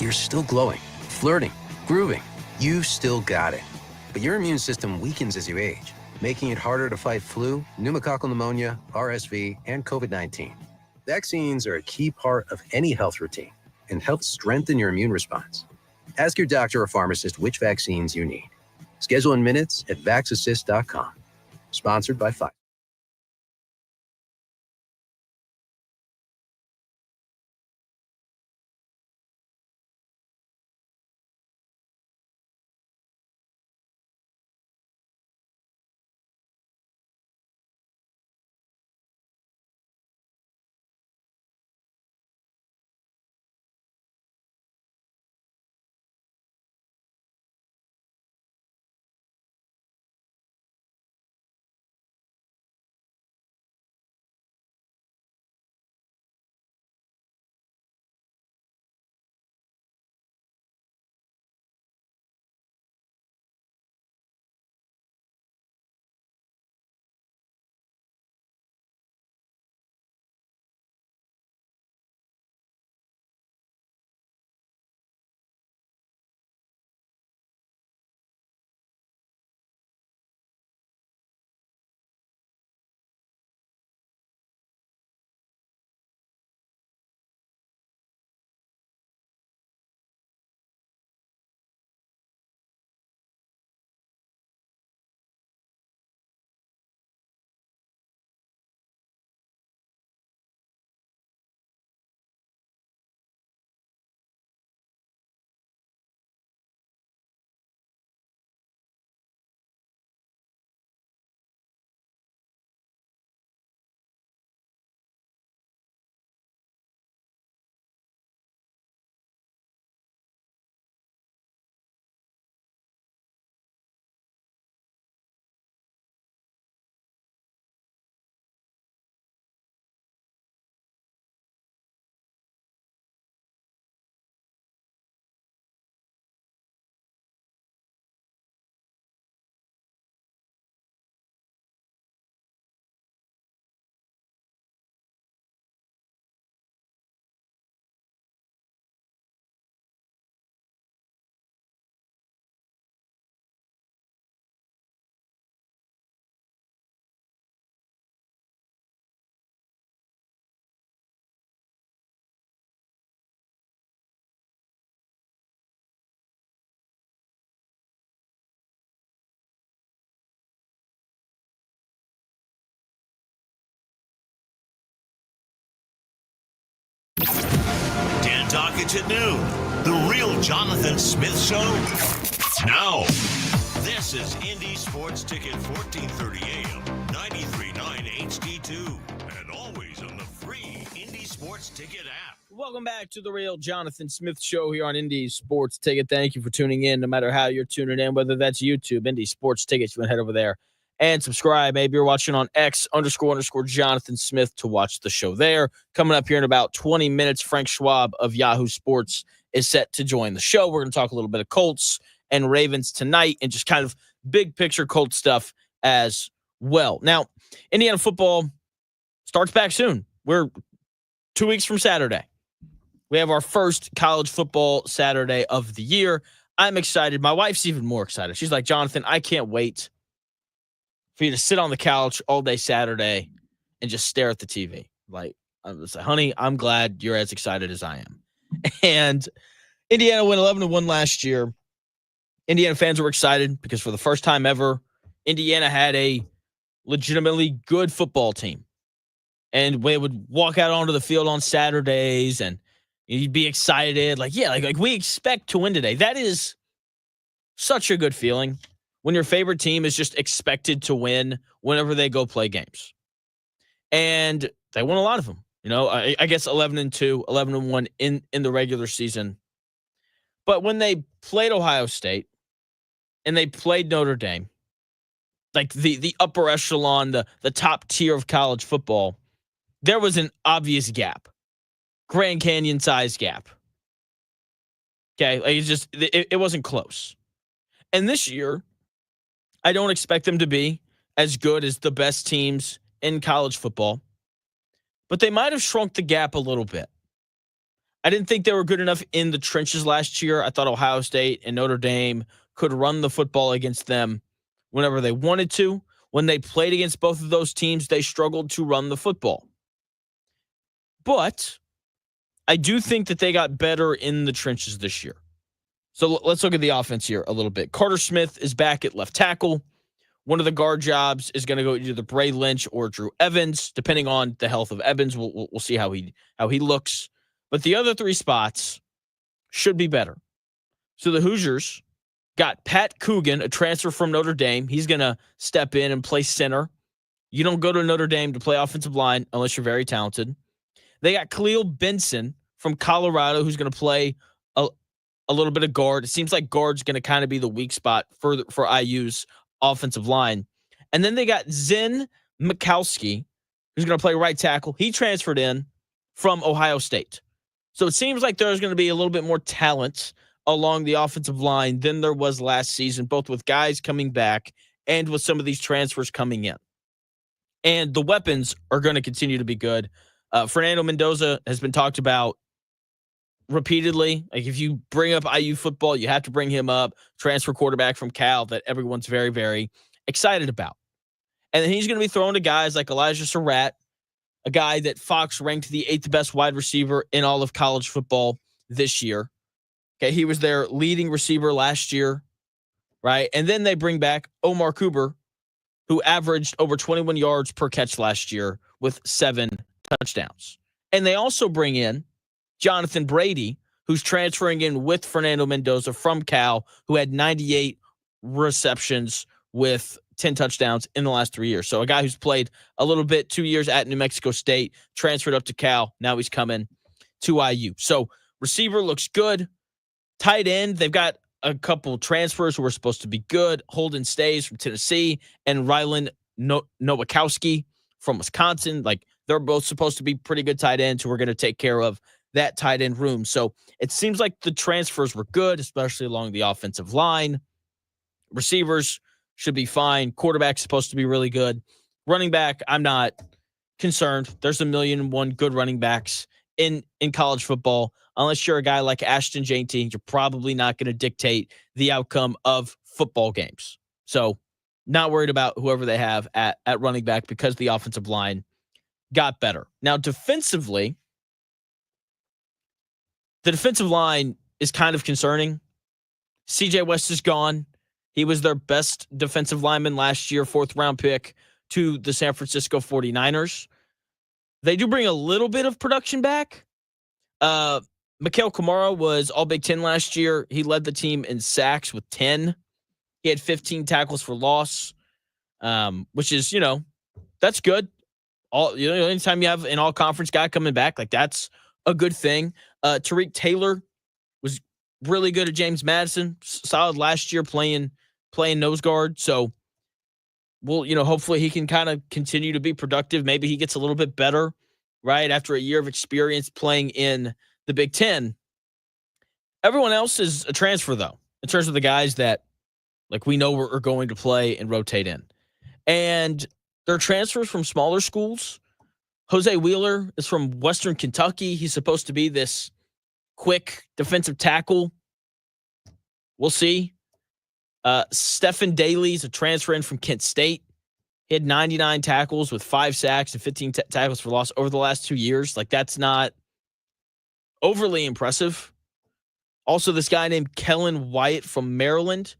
You're still glowing, flirting, grooving. You've still got it. But your immune system weakens as you age, making it harder to fight flu, pneumococcal pneumonia, RSV, and COVID-19. Vaccines are a key part of any health routine and help strengthen your immune response. Ask your doctor or pharmacist which vaccines you need. Schedule in minutes at vaxassist.com. Sponsored by Pfizer. to noon. The Real Jonathan Smith Show. Now, this is Indy Sports Ticket, 1430 AM, 93.9 HD2, and always on the free Indy Sports Ticket app. Welcome back to the Real Jonathan Smith Show here on Indy Sports Ticket. Thank you for tuning in, no matter how you're tuning in, whether that's YouTube, Indy Sports Tickets. You can head over there and subscribe. Maybe you're watching on X__Jonathan Smith to watch the show there. Coming up here in about 20 minutes, Frank Schwab of Yahoo Sports is set to join the show. We're going to talk a little bit of Colts and Ravens tonight and just kind of big picture Colts stuff as well. Now, Indiana football starts back soon. We're 2 weeks from Saturday. We have our first college football Saturday of the year. I'm excited. My wife's even more excited. She's like, Jonathan, I can't wait for you to sit on the couch all day Saturday and just stare at the TV. Like, I was like, honey, I'm glad you're as excited as I am. And Indiana went 11-1 last year. Indiana fans were excited because for the first time ever, Indiana had a legitimately good football team. And they would walk out onto the field on Saturdays and you'd be excited. Like, yeah, like we expect to win today. That is such a good feeling when your favorite team is just expected to win whenever they go play games. And they won a lot of them. You know, I guess 11-2, 11-1 in the regular season. But when they played Ohio State and they played Notre Dame, like the upper echelon, the top tier of college football, there was an obvious gap. Grand Canyon size gap. Okay, like it wasn't close. And this year, I don't expect them to be as good as the best teams in college football, but they might have shrunk the gap a little bit. I didn't think they were good enough in the trenches last year. I thought Ohio State and Notre Dame could run the football against them whenever they wanted to. When they played against both of those teams, they struggled to run the football. But I do think that they got better in the trenches this year. So let's look at the offense here a little bit. Carter Smith is back at left tackle. One of the guard jobs is going to go either Bray Lynch or Drew Evans, depending on the health of Evans. We'll see how he looks. But the other three spots should be better. So the Hoosiers got Pat Coogan, a transfer from Notre Dame. He's going to step in and play center. You don't go to Notre Dame to play offensive line unless you're very talented. They got Khalil Benson from Colorado, who's going to play a little bit of guard. It seems like guard's going to kind of be the weak spot for IU's offensive line. And then they got Zen Mikowski, who's going to play right tackle. He transferred in from Ohio State. So it seems like there's going to be a little bit more talent along the offensive line than there was last season, both with guys coming back and with some of these transfers coming in. And the weapons are going to continue to be good. Fernando Mendoza has been talked about repeatedly. Like, if you bring up IU football, you have to bring him up. Transfer quarterback from Cal that everyone's very, very excited about. And then he's going to be thrown to guys like Elijah Surratt, a guy that Fox ranked the 8th best wide receiver in all of college football this year. Okay, he was their leading receiver last year, right? And then they bring back Omar Cooper, who averaged over 21 yards per catch last year with 7 touchdowns. And they also bring in Jonathan Brady, who's transferring in with Fernando Mendoza from Cal, who had 98 receptions with 10 touchdowns in the last 3 years. So a guy who's played a little bit, 2 years at New Mexico State, transferred up to Cal. Now he's coming to IU. So receiver looks good. Tight end, they've got a couple transfers who are supposed to be good. Holden Stays from Tennessee and Rylan Nowakowski from Wisconsin. Like, they're both supposed to be pretty good tight ends who are going to take care of that tight end room. So it seems like the transfers were good, especially along the offensive line. Receivers should be fine. Quarterback's supposed to be really good. Running back, I'm not concerned. There's 1,000,001 good running backs in college football. Unless you're a guy like Ashton Jeanty, you're probably not going to dictate the outcome of football games. So not worried about whoever they have at running back because the offensive line got better. Now, defensively, the defensive line is kind of concerning. CJ West is gone. He was their best defensive lineman last year, 4th-round pick to the San Francisco 49ers. They do bring a little bit of production back. Mikhail Kamara was all Big Ten last year. He led the team in sacks with 10. He had 15 tackles for loss, which is, that's good. Anytime you have an all-conference guy coming back, like that's a good thing. Tariq Taylor was really good at James Madison. Solid last year playing nose guard. So, hopefully he can kind of continue to be productive. Maybe he gets a little bit better, right, after a year of experience playing in the Big Ten. Everyone else is a transfer, though, in terms of the guys that, like, we know are going to play and rotate in. And they're transfers from smaller schools. Jose Wheeler is from Western Kentucky. He's supposed to be this quick defensive tackle. We'll see. Stephen Daly is a transfer in from Kent State. He had 99 tackles with 5 sacks and 15 tackles for loss over the last 2 years. Like, that's not overly impressive. Also, this guy named Kellen Wyatt from Maryland,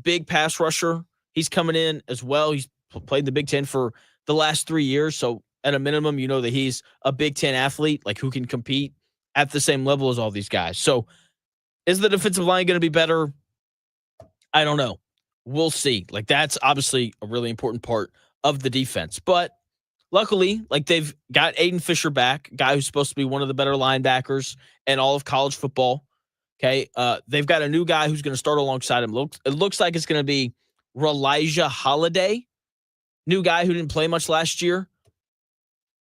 big pass rusher. He's coming in as well. He's played the Big Ten for the last 3 years. So at a minimum, you know that he's a Big Ten athlete, like who can compete at the same level as all these guys. So is the defensive line going to be better? I don't know. We'll see. Like, that's obviously a really important part of the defense. But luckily, like, they've got Aiden Fisher back, a guy who's supposed to be one of the better linebackers in all of college football. Okay. They've got a new guy who's going to start alongside him. It looks like it's going to be Elijah Holiday, new guy who didn't play much last year.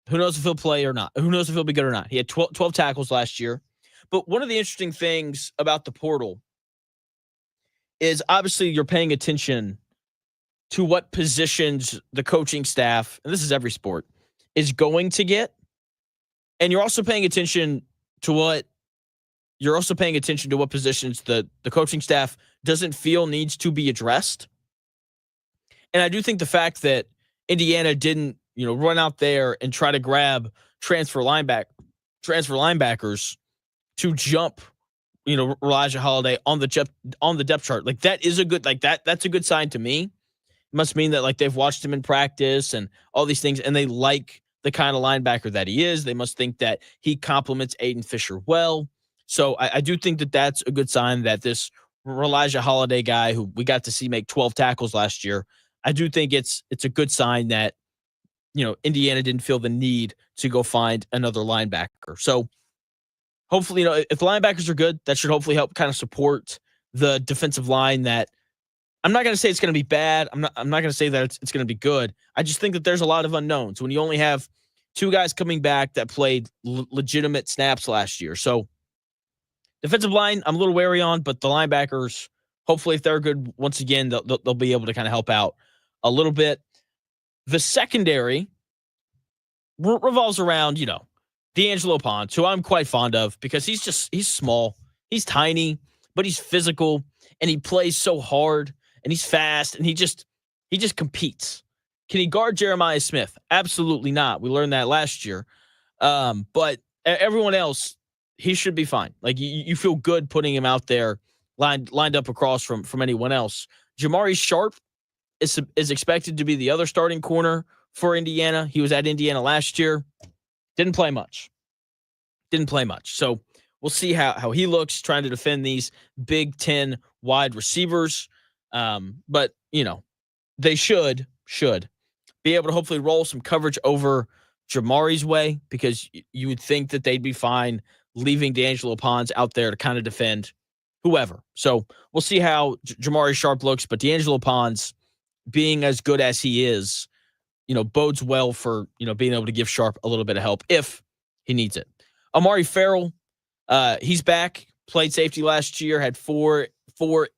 Who knows if he'll play or not? Who knows if he'll be good or not? He had 12 tackles last year. But one of the interesting things about the portal is obviously you're paying attention to what positions the coaching staff, and this is every sport, is going to get. And you're also paying attention to what positions the coaching staff doesn't feel needs to be addressed. And I do think the fact that Indiana didn't, run out there and try to grab transfer linebackers to jump, Elijah Holiday on the depth chart, like that is a good, like that's a good sign to me. It must mean that, like, they've watched him in practice and all these things, and they like the kind of linebacker that he is. They must think that he complements Aiden Fisher well. So I do think that that's a good sign that this Elijah Holiday guy, who we got to see make 12 tackles last year, I do think it's a good sign that, Indiana didn't feel the need to go find another linebacker. So hopefully, if the linebackers are good, that should hopefully help kind of support the defensive line. That I'm not going to say it's going to be bad. I'm not going to say that it's going to be good. I just think that there's a lot of unknowns when you only have 2 guys coming back that played legitimate snaps last year. So defensive line, I'm a little wary on, but the linebackers, hopefully, if they're good, once again, they'll be able to kind of help out a little bit. The secondary revolves around, D'Angelo Ponce, who I'm quite fond of because he's small, he's tiny, but he's physical, and he plays so hard, and he's fast, and he just competes. Can he guard Jeremiah Smith? Absolutely not. We learned that last year. But everyone else, he should be fine. Like, you feel good putting him out there lined up across from anyone else. Jamari Sharp is expected to be the other starting corner for Indiana. He was at Indiana last year. Didn't play much. So we'll see how he looks trying to defend these Big Ten wide receivers. But, they should be able to hopefully roll some coverage over Jamari's way, because you would think that they'd be fine leaving D'Angelo Ponce out there to kind of defend whoever. So we'll see how Jamari Sharp looks, but D'Angelo Ponce, being as good as he is, bodes well for, being able to give Sharp a little bit of help if he needs it. Amari Farrell, he's back, played safety last year, had four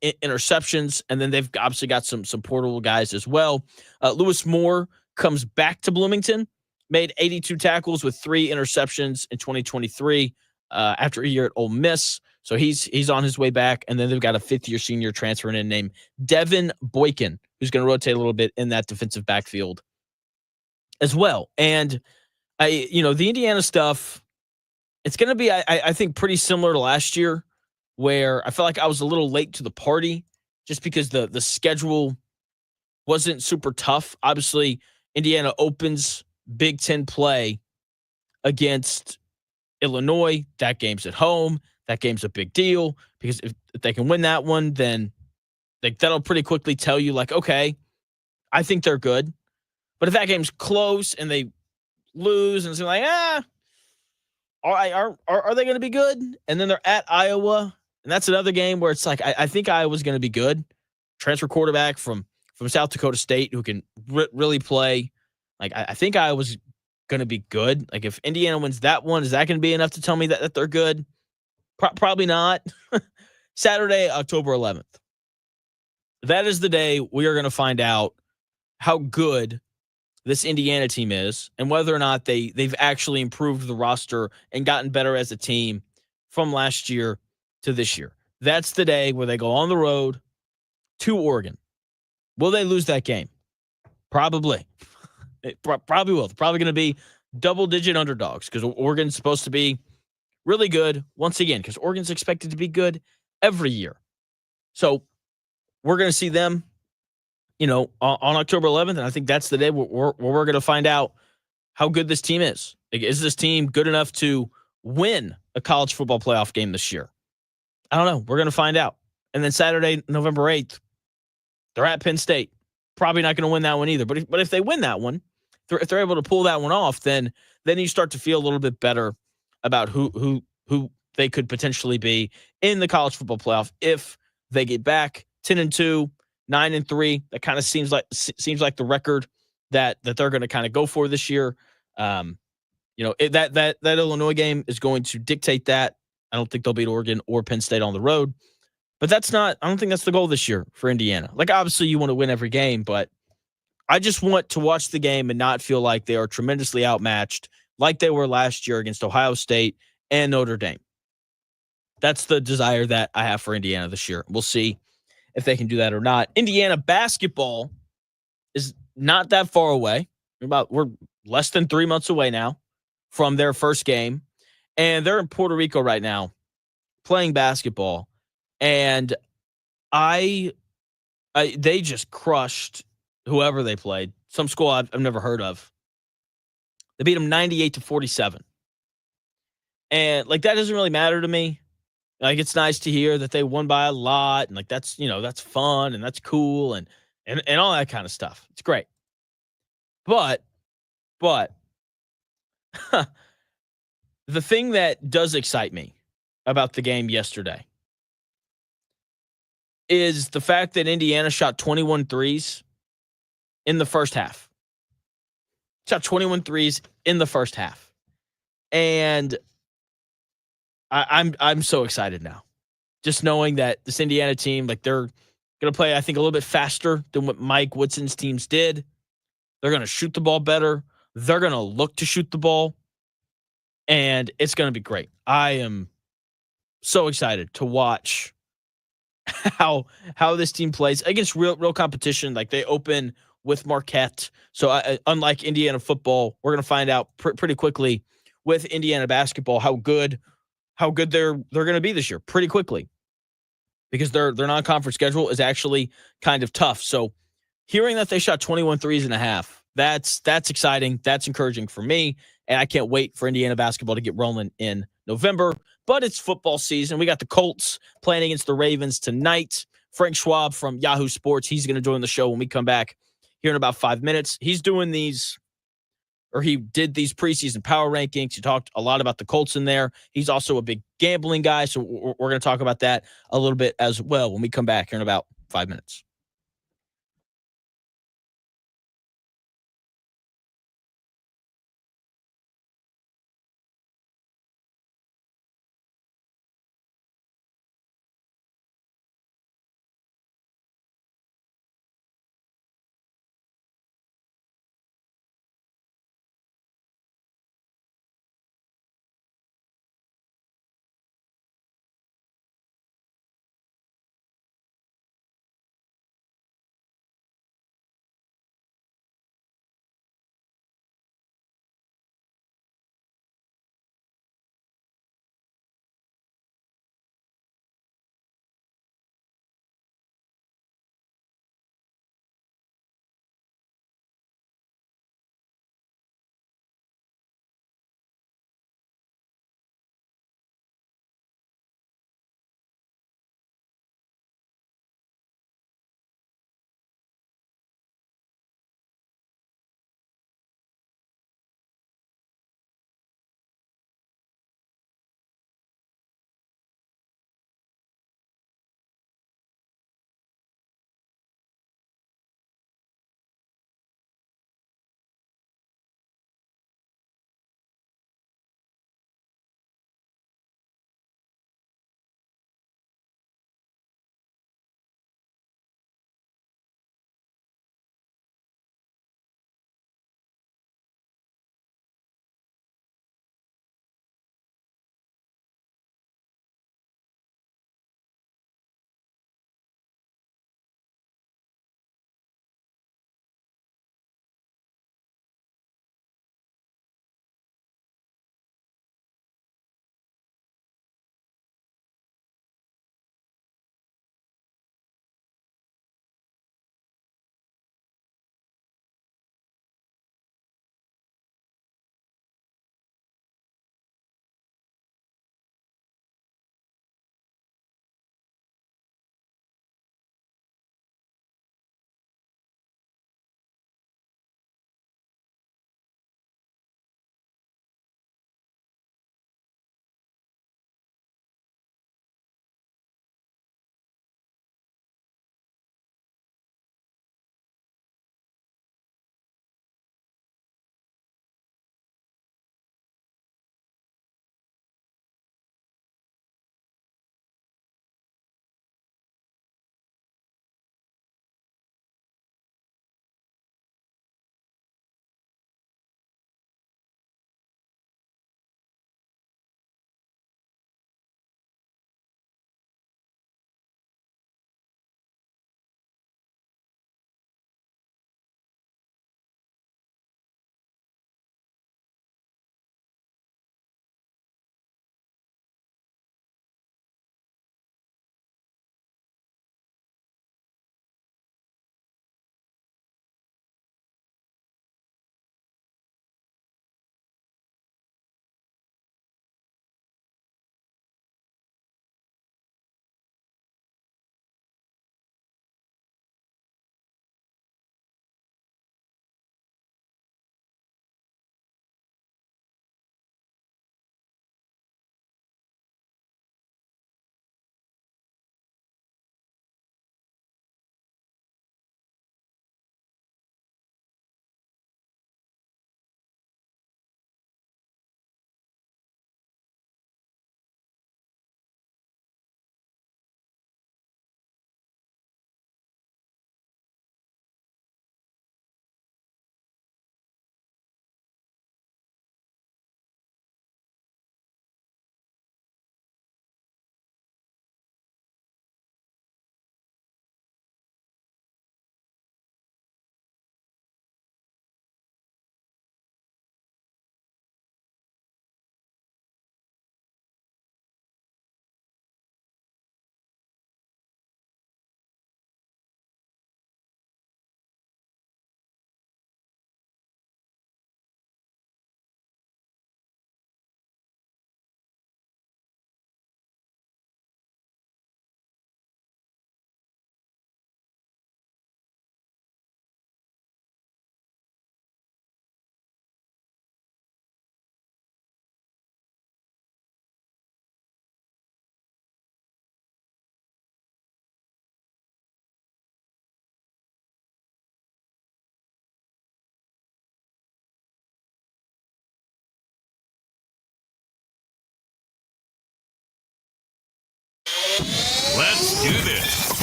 interceptions, and then they've obviously got some portable guys as well. Lewis Moore comes back to Bloomington, made 82 tackles with 3 interceptions in 2023 after a year at Ole Miss. So he's on his way back, and then they've got a 5th-year senior transferring in named Devin Boykin, who's going to rotate a little bit in that defensive backfield as well. And the Indiana stuff, it's going to be, I think, pretty similar to last year, where I felt like I was a little late to the party just because the schedule wasn't super tough. Obviously, Indiana opens Big Ten play against Illinois. That game's at home. that game's a big deal because if they can win that one, then that'll pretty quickly tell you, like, okay, I think they're good. But if that game's close and they lose and it's like, are they going to be good? And then they're at Iowa, and that's another game where it's like, I think Iowa's going to be good. Transfer quarterback from South Dakota State who can really play. Like, I think Iowa's going to be good. Like, if Indiana wins that one, is that going to be enough to tell me that they're good? Probably not. Saturday, October 11th. That is the day we are going to find out how good this Indiana team is and whether or not they've actually improved the roster and gotten better as a team from last year to this year. That's the day where they go on the road to Oregon. Will they lose that game? Probably. It probably will. They're probably going to be double-digit underdogs because Oregon's supposed to be really good once again because Oregon's expected to be good every year. So we're going to see them, on October 11th, and I think that's the day where we're going to find out how good this team is. Like, is this team good enough to win a college football playoff game this year? I don't know. We're going to find out. And then Saturday, November 8th, they're at Penn State. Probably not going to win that one either. But if they win that one, if they're able to pull that one off, then you start to feel a little bit better about who they could potentially be in the college football playoff if they get back 10-2, 9-3. That kind of seems like the record that they're going to kind of go for this year. That Illinois game is going to dictate that. I don't think they'll beat Oregon or Penn State on the road. But I don't think that's the goal this year for Indiana. Like, obviously you want to win every game, but I just want to watch the game and not feel like they are tremendously outmatched like they were last year against Ohio State and Notre Dame. That's the desire that I have for Indiana this year. We'll see if they can do that or not. Indiana basketball is not that far away. We're less than 3 months away now from their first game. And they're in Puerto Rico right now playing basketball. And they just crushed whoever they played. Some school I've never heard of. They beat them 98-47. And like, that doesn't really matter to me. Like, it's nice to hear that they won by a lot, and like that's fun and that's cool and all that kind of stuff. It's great. But the thing that does excite me about the game yesterday is the fact that Indiana shot 21 threes in the first half. Shot 21 threes in the first half. And I'm so excited now. Just knowing that this Indiana team, like, they're going to play, I think, a little bit faster than what Mike Woodson's teams did. They're going to shoot the ball better. They're going to look to shoot the ball. And it's going to be great. I am so excited to watch how this team plays against real competition. Like, they open with Marquette. So unlike Indiana football, we're going to find out pretty quickly with Indiana basketball how good they're going to be this year pretty quickly, because their non-conference schedule is actually kind of tough. So hearing that they shot 21 threes and a half, that's exciting. That's encouraging for me. And I can't wait for Indiana basketball to get rolling in November. But it's football season. We got the Colts playing against the Ravens tonight. Frank Schwab from Yahoo Sports, he's going to join the show when we come back here in about 5 minutes. He did these preseason power rankings. He talked a lot about the Colts in there. He's also a big gambling guy, so we're going to talk about that a little bit as well when we come back here in about 5 minutes.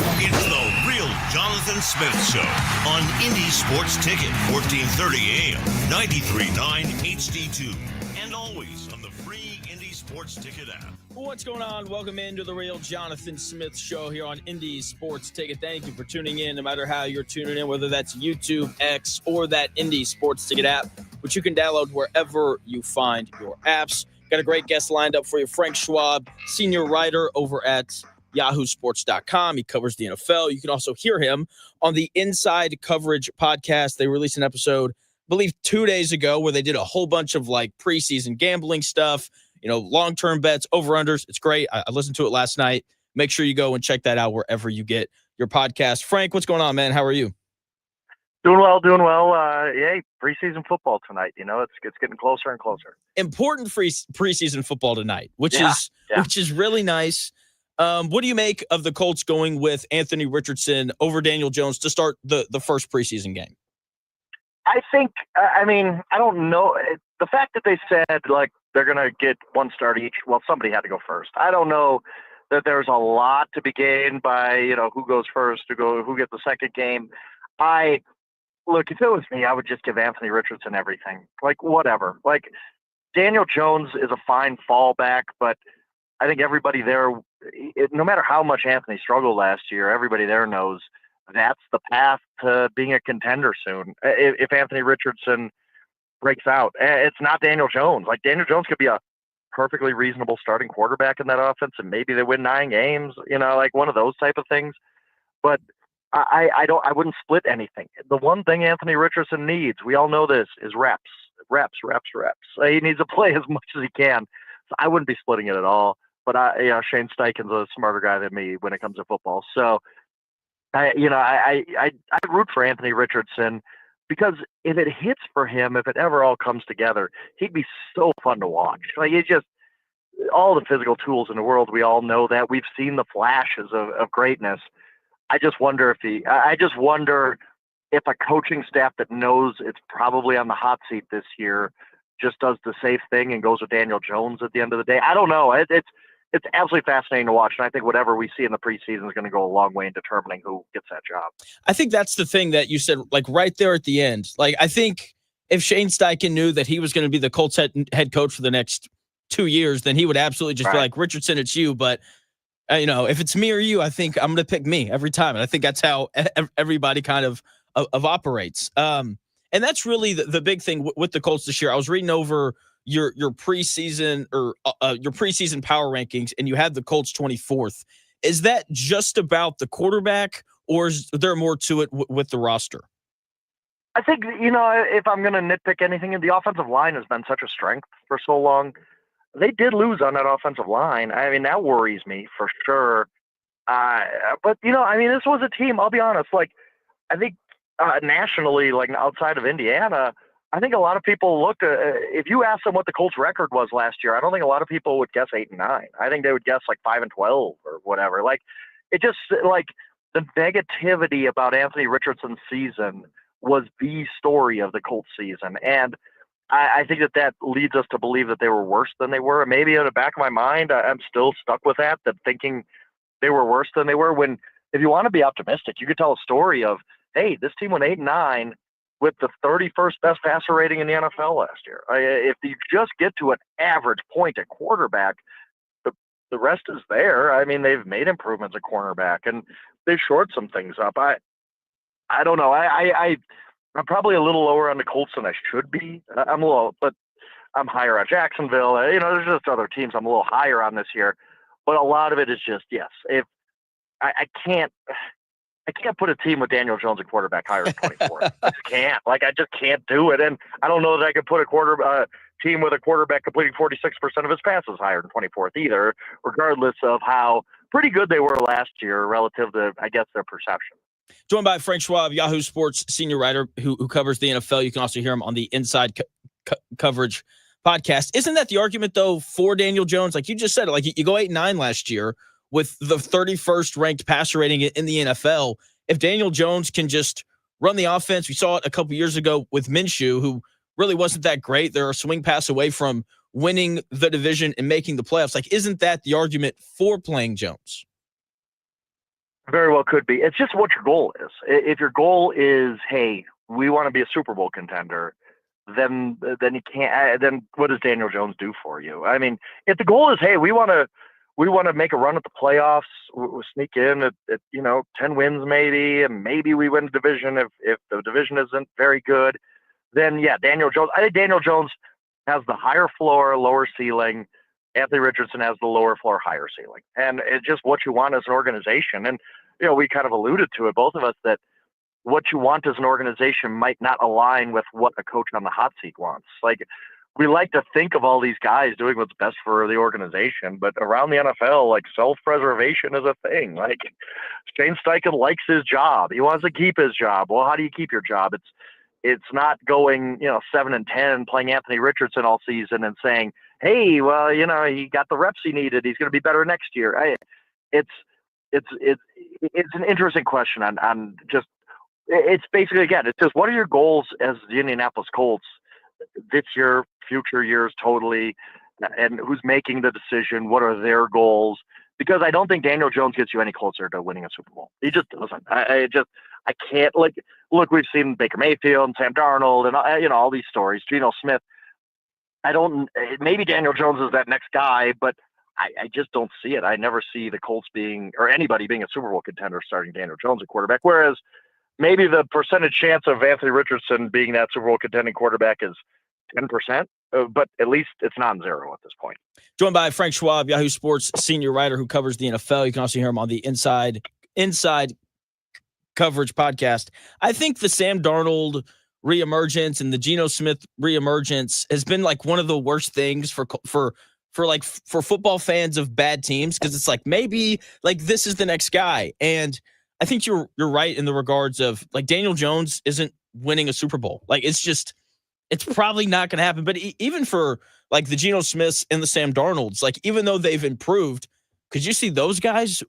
It's the real Jonathan Smith Show on Indy Sports Ticket, 1430 AM, 93.9 HD2, and always on the free Indy Sports Ticket app. What's going on? Welcome into the real Jonathan Smith Show here on Indy Sports Ticket. Thank you for tuning in, no matter how you're tuning in, whether that's YouTube, X, or that Indy Sports Ticket app, which you can download wherever you find your apps. Got a great guest lined up for you, Frank Schwab, senior writer over at yahoosports.com. He covers the NFL. You can also hear him on the Inside Coverage podcast. They released an episode, I believe 2 days ago, where they did a whole bunch of like preseason gambling stuff, long-term bets, over-unders. It's great. I listened to it last night. Make sure you go and check that out wherever you get your podcast. Frank, what's going on, man? How are you? Doing well. Yeah, preseason football tonight. It's getting closer and closer. Important preseason football tonight, which is really nice. What do you make of the Colts going with Anthony Richardson over Daniel Jones to start the first preseason game? I think, I don't know. The fact that they said, like, they're going to get one start each, well, somebody had to go first. I don't know that there's a lot to be gained by, who goes first, who gets the second game. Look, if it was me, I would just give Anthony Richardson everything. Like, whatever. Like, Daniel Jones is a fine fallback, but I think everybody there, no matter how much Anthony struggled last year, everybody there knows that's the path to being a contender soon. If Anthony Richardson breaks out, it's not Daniel Jones. Like, Daniel Jones could be a perfectly reasonable starting quarterback in that offense, and maybe they win 9 games, like one of those type of things. But I wouldn't split anything. The one thing Anthony Richardson needs, we all know this, is reps. He needs to play as much as he can. So I wouldn't be splitting it at all. But Shane Steichen's a smarter guy than me when it comes to football. So I root for Anthony Richardson, because if it hits for him, if it ever all comes together, he'd be so fun to watch. Like, it's just all the physical tools in the world. We all know that. We've seen the flashes of greatness. I just wonder if a coaching staff that knows it's probably on the hot seat this year just does the safe thing and goes with Daniel Jones at the end of the day. I don't know. It's absolutely fascinating to watch, and I think whatever we see in the preseason is going to go a long way in determining who gets that job. I think that's the thing that you said, like, right there at the end. Like, I think if Shane Steichen knew that he was going to be the Colts head coach for the next 2 years, then he would absolutely just be like, Richardson, it's you. But if it's me or you, I think I'm going to pick me every time. And I think that's how everybody kind of operates. And that's really the big thing with the Colts this year. I was reading over your preseason your preseason power rankings, and you had the Colts 24th. Is that just about the quarterback, or is there more to it with the roster? I think, if I'm going to nitpick anything, the offensive line has been such a strength for so long. They did lose on that offensive line. I mean, that worries me for sure. But, this was a team, I'll be honest, like, I think nationally, like outside of Indiana, I think a lot of people looked at, if you asked them what the Colts record was last year, I don't think a lot of people would guess 8-9. I think they would guess like 5-12 or whatever. Like, it just, like, the negativity about Anthony Richardson's season was the story of the Colts season. And I think that leads us to believe that they were worse than they were. Maybe in the back of my mind, I'm still stuck with that thinking they were worse than they were, when, if you want to be optimistic, you could tell a story of, hey, this team went 8-9 with the 31st best passer rating in the NFL last year. If you just get to an average point at quarterback, the rest is there. I mean, they've made improvements at cornerback, and they've shored some things up. I don't know. I'm probably a little lower on the Colts than I should be. I'm low, but I'm higher on Jacksonville. There's just other teams I'm a little higher on this year. But a lot of it is just, yes, if I can't put a team with Daniel Jones at quarterback higher than 24. I just can't. Like, I just can't do it. And I don't know that I could put a team with a quarterback completing 46% of his passes higher than 24th either, regardless of how pretty good they were last year relative to, I guess, their perception. Joined by Frank Schwab, Yahoo Sports senior writer who covers the NFL. You can also hear him on the Inside Coverage podcast. Isn't that the argument, though, for Daniel Jones? Like you just said, like you go 8-9 last year with the 31st ranked passer rating in the NFL. If Daniel Jones can just run the offense, we saw it a couple years ago with Minshew, who really wasn't that great. They're a swing pass away from winning the division and making the playoffs. Like, isn't that the argument for playing Jones? Very well could be. It's just what your goal is. If your goal is, hey, we want to be a Super Bowl contender, then you can't. Then what does Daniel Jones do for you? I mean, if the goal is, hey, we want to make a run at the playoffs, we sneak in at 10 wins maybe, and maybe we win the division if the division isn't very good, then yeah, Daniel Jones. I think Daniel Jones has the higher floor, lower ceiling. Anthony Richardson has the lower floor, higher ceiling. And it's just what you want as an organization. And, we kind of alluded to it, both of us, that what you want as an organization might not align with what a coach on the hot seat wants. Like, we like to think of all these guys doing what's best for the organization, but around the NFL, like, self-preservation is a thing. Like, Shane Steichen likes his job. He wants to keep his job. Well, how do you keep your job? It's not going, 7-10, playing Anthony Richardson all season and saying, hey, well, he got the reps he needed. He's going to be better next year. It's an interesting question on just, it's basically, again, it's just, what are your goals as the Indianapolis Colts this year, future years totally, and who's making the decision? What are their goals? Because I don't think Daniel Jones gets you any closer to winning a Super Bowl. He just doesn't. I can't, look, we've seen Baker Mayfield and Sam Darnold and, all these stories, Geno Smith. Maybe Daniel Jones is that next guy, but I just don't see it. I never see the Colts or anybody being a Super Bowl contender starting Daniel Jones at quarterback. Whereas maybe the percentage chance of Anthony Richardson being that Super Bowl contending quarterback is 10%, but at least it's non-zero at this point. Joined by Frank Schwab, Yahoo Sports senior writer who covers the NFL. You can also hear him on the Inside Coverage podcast. I think the Sam Darnold reemergence and the Geno Smith reemergence has been like one of the worst things for football fans of bad teams, because it's like, maybe like this is the next guy. And I think you're right in the regards of, like, Daniel Jones isn't winning a Super Bowl. Like, it's probably not going to happen. But even for like the Geno Smiths and the Sam Darnolds, like, even though they've improved, could you see those guys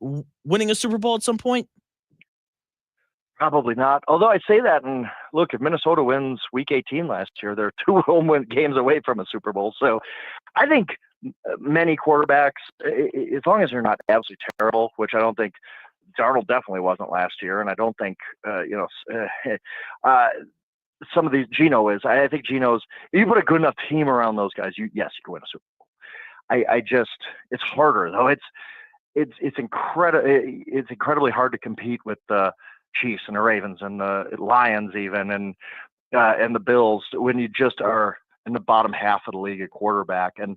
winning a Super Bowl at some point? Probably not. Although I say that, and look, if Minnesota wins Week 18 last year, they're 2 home win games away from a Super Bowl. So I think many quarterbacks, as long as they're not absolutely terrible, which I don't think Darnold definitely wasn't last year, and I don't think some of these Geno is. I think Geno's. If you put a good enough team around those guys, you can win a Super Bowl. It's harder though. It's incredibly hard to compete with the Chiefs and the Ravens and the Lions even and the Bills when you just are in the bottom half of the league at quarterback. And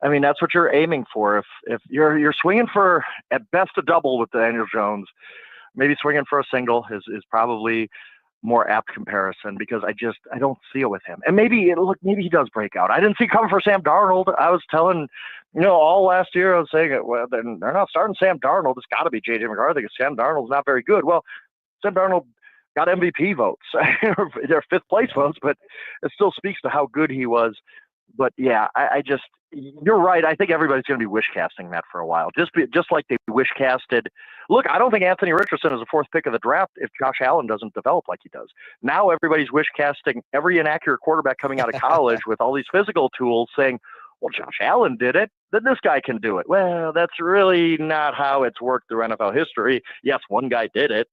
I mean, that's what you're aiming for. If you're swinging for at best a double with Daniel Jones, maybe swinging for a single is probably more apt comparison, because I don't see it with him. And maybe he does break out. I didn't see it coming for Sam Darnold. I was telling, all last year I was saying, well, they're not starting Sam Darnold. It's got to be J.J. McCarthy because Sam Darnold's not very good. Well, Sam Darnold got MVP votes. They're fifth place votes, but it still speaks to how good he was. But yeah, you're right. I think everybody's going to be wish casting that for a while. Just like they wish casted. Look, I don't think Anthony Richardson is a fourth pick of the draft if Josh Allen doesn't develop like he does. Now everybody's wish casting every inaccurate quarterback coming out of college with all these physical tools, saying, well, Josh Allen did it, then this guy can do it. Well, that's really not how it's worked through NFL history. Yes, one guy did it,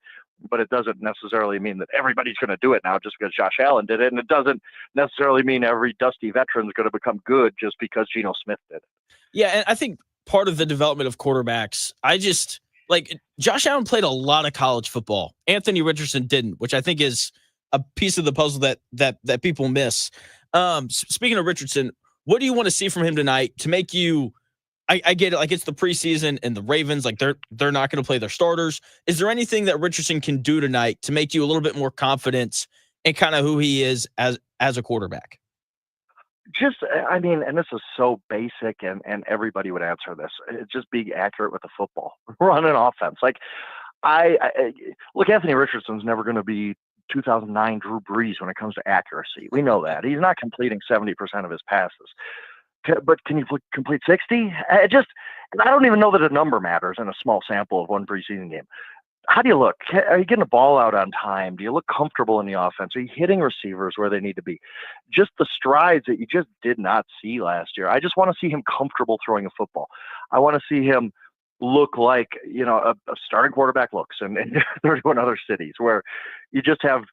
but it doesn't necessarily mean that everybody's going to do it now just because Josh Allen did it. And it doesn't necessarily mean every dusty veteran is going to become good just because Geno Smith did it. Yeah, and I think part of the development of quarterbacks, Josh Allen played a lot of college football. Anthony Richardson didn't, which I think is a piece of the puzzle that people miss. Speaking of Richardson, what do you want to see from him tonight to make you – I get it. Like, it's the preseason and the Ravens, like they're not going to play their starters. Is there anything that Richardson can do tonight to make you a little bit more confident in kind of who he is as a quarterback? And this is so basic and everybody would answer this. It's just being accurate with the football, run an offense. Like look, Anthony Richardson's never going to be 2009 Drew Brees when it comes to accuracy. We know that. He's not completing 70% of his passes. But can you complete 60? I don't even know that a number matters in a small sample of one preseason game. How do you look? Are you getting the ball out on time? Do you look comfortable in the offense? Are you hitting receivers where they need to be? Just the strides that you just did not see last year. I just want to see him comfortable throwing a football. I want to see him look like, a starting quarterback looks in 31 other cities, where you just have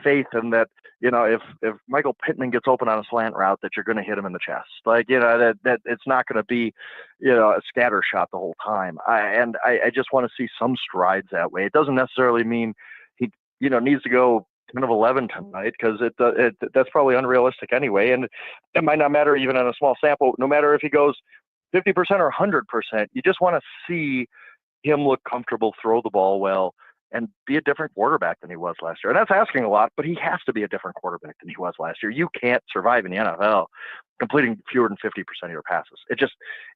faith in that, if Michael Pittman gets open on a slant route, that you're going to hit him in the chest. Like, that it's not going to be, a scatter shot the whole time. I just want to see some strides that way. It doesn't necessarily mean he, needs to go 10 of 11 tonight, because that's probably unrealistic anyway. And it might not matter even on a small sample, no matter if he goes 50% or 100%, you just want to see him look comfortable, throw the ball well, and be a different quarterback than he was last year. And that's asking a lot, but he has to be a different quarterback than he was last year. You can't survive in the NFL completing fewer than 50% of your passes.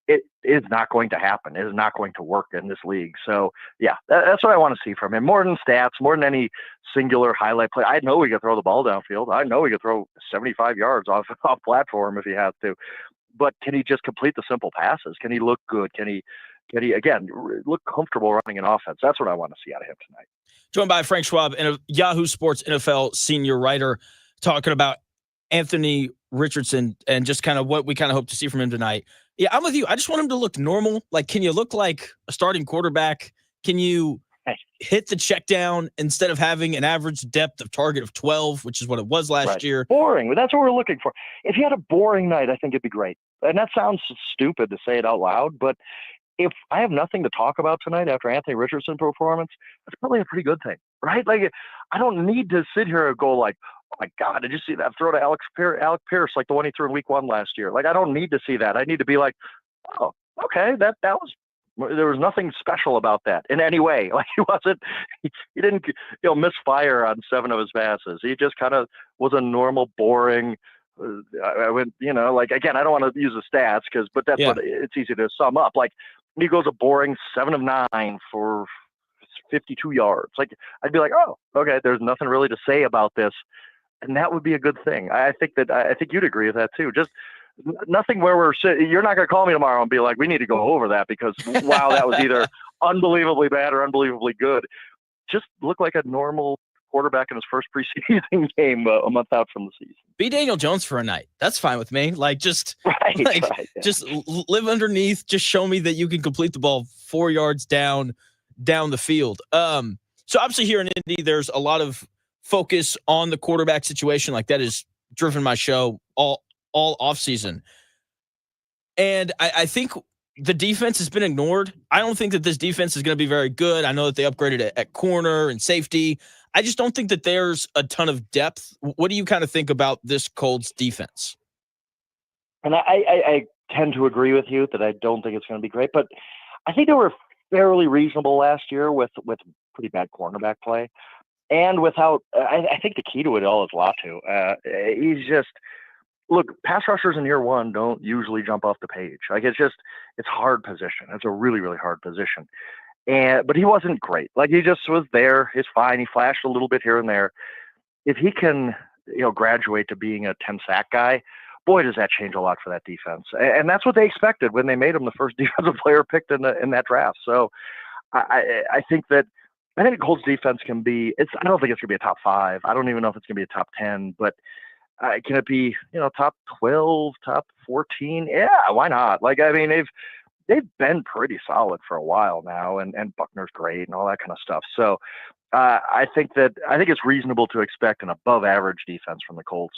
It is not going to happen. It is not going to work in this league. So yeah, that's what I want to see from him. More than stats, more than any singular highlight play. I know he could throw the ball downfield. I know he could throw 75 yards off platform if he has to. But can he just complete the simple passes? Can he look good? Can he again look comfortable running an offense? That's what I want to see out of him tonight. Joined by Frank Schwab, and Yahoo Sports NFL senior writer, talking about Anthony Richardson and just kind of what we kind of hope to see from him tonight. Yeah, I'm with you. I just want him to look normal. Like, can you look like a starting quarterback? Can you hit the check down instead of having an average depth of target of 12, which is what it was last year? Boring. That's what we're looking for. If he had a boring night, I think it'd be great. And that sounds stupid to say it out loud, but if I have nothing to talk about tonight after Anthony Richardson performance, that's probably a pretty good thing, right? Like, I don't need to sit here and go like, oh my God, did you see that throw to Alec Pierce, like the one he threw in week 1 last year? Like, I don't need to see that. I need to be like, oh, okay, that was, there was nothing special about that in any way. Like, he didn't, misfire on 7 of his passes. He just kind of was a normal, boring, I went, again, I don't want to use the stats but that's what it's easy to sum up. Like, he goes a boring 7 of 9 for 52 yards. Like, I'd be like, oh, okay, there's nothing really to say about this. And that would be a good thing. I think you'd agree with that too. Just nothing where you're not going to call me tomorrow and be like, we need to go over that because, wow, that was either unbelievably bad or unbelievably good. Just look like a normal quarterback in his first preseason game a month out from the season. Be Daniel Jones for a night. That's fine with me. Like, just just live underneath. Just show me that you can complete the ball 4 yards down the field. So obviously here in Indy, there's a lot of focus on the quarterback situation. Like, that has driven my show all off season. And I think the defense has been ignored. I don't think that this defense is going to be very good. I know that they upgraded at corner and safety. I just don't think that there's a ton of depth. What do you kind of think about this Colts defense? And I tend to agree with you that I don't think it's going to be great, but I think they were fairly reasonable last year with pretty bad cornerback play. And without, I think the key to it all is Latu. He's just, look, pass rushers in year 1 don't usually jump off the page. Like, it's hard position. It's a really, really hard position. But he wasn't great. Like, he just was there. He's fine. He flashed a little bit here and there. If he can, graduate to being a 10-sack guy, boy, does that change a lot for that defense. And that's what they expected when they made him the first defensive player picked in that draft. So I think the Colts defense can be, I don't think it's going to be a top 5. I don't even know if it's going to be a top 10, but can it be, top 12, top 14? Yeah, why not? Like, I mean, they've been pretty solid for a while now, and Buckner's great and all that kind of stuff. So I think it's reasonable to expect an above average defense from the Colts,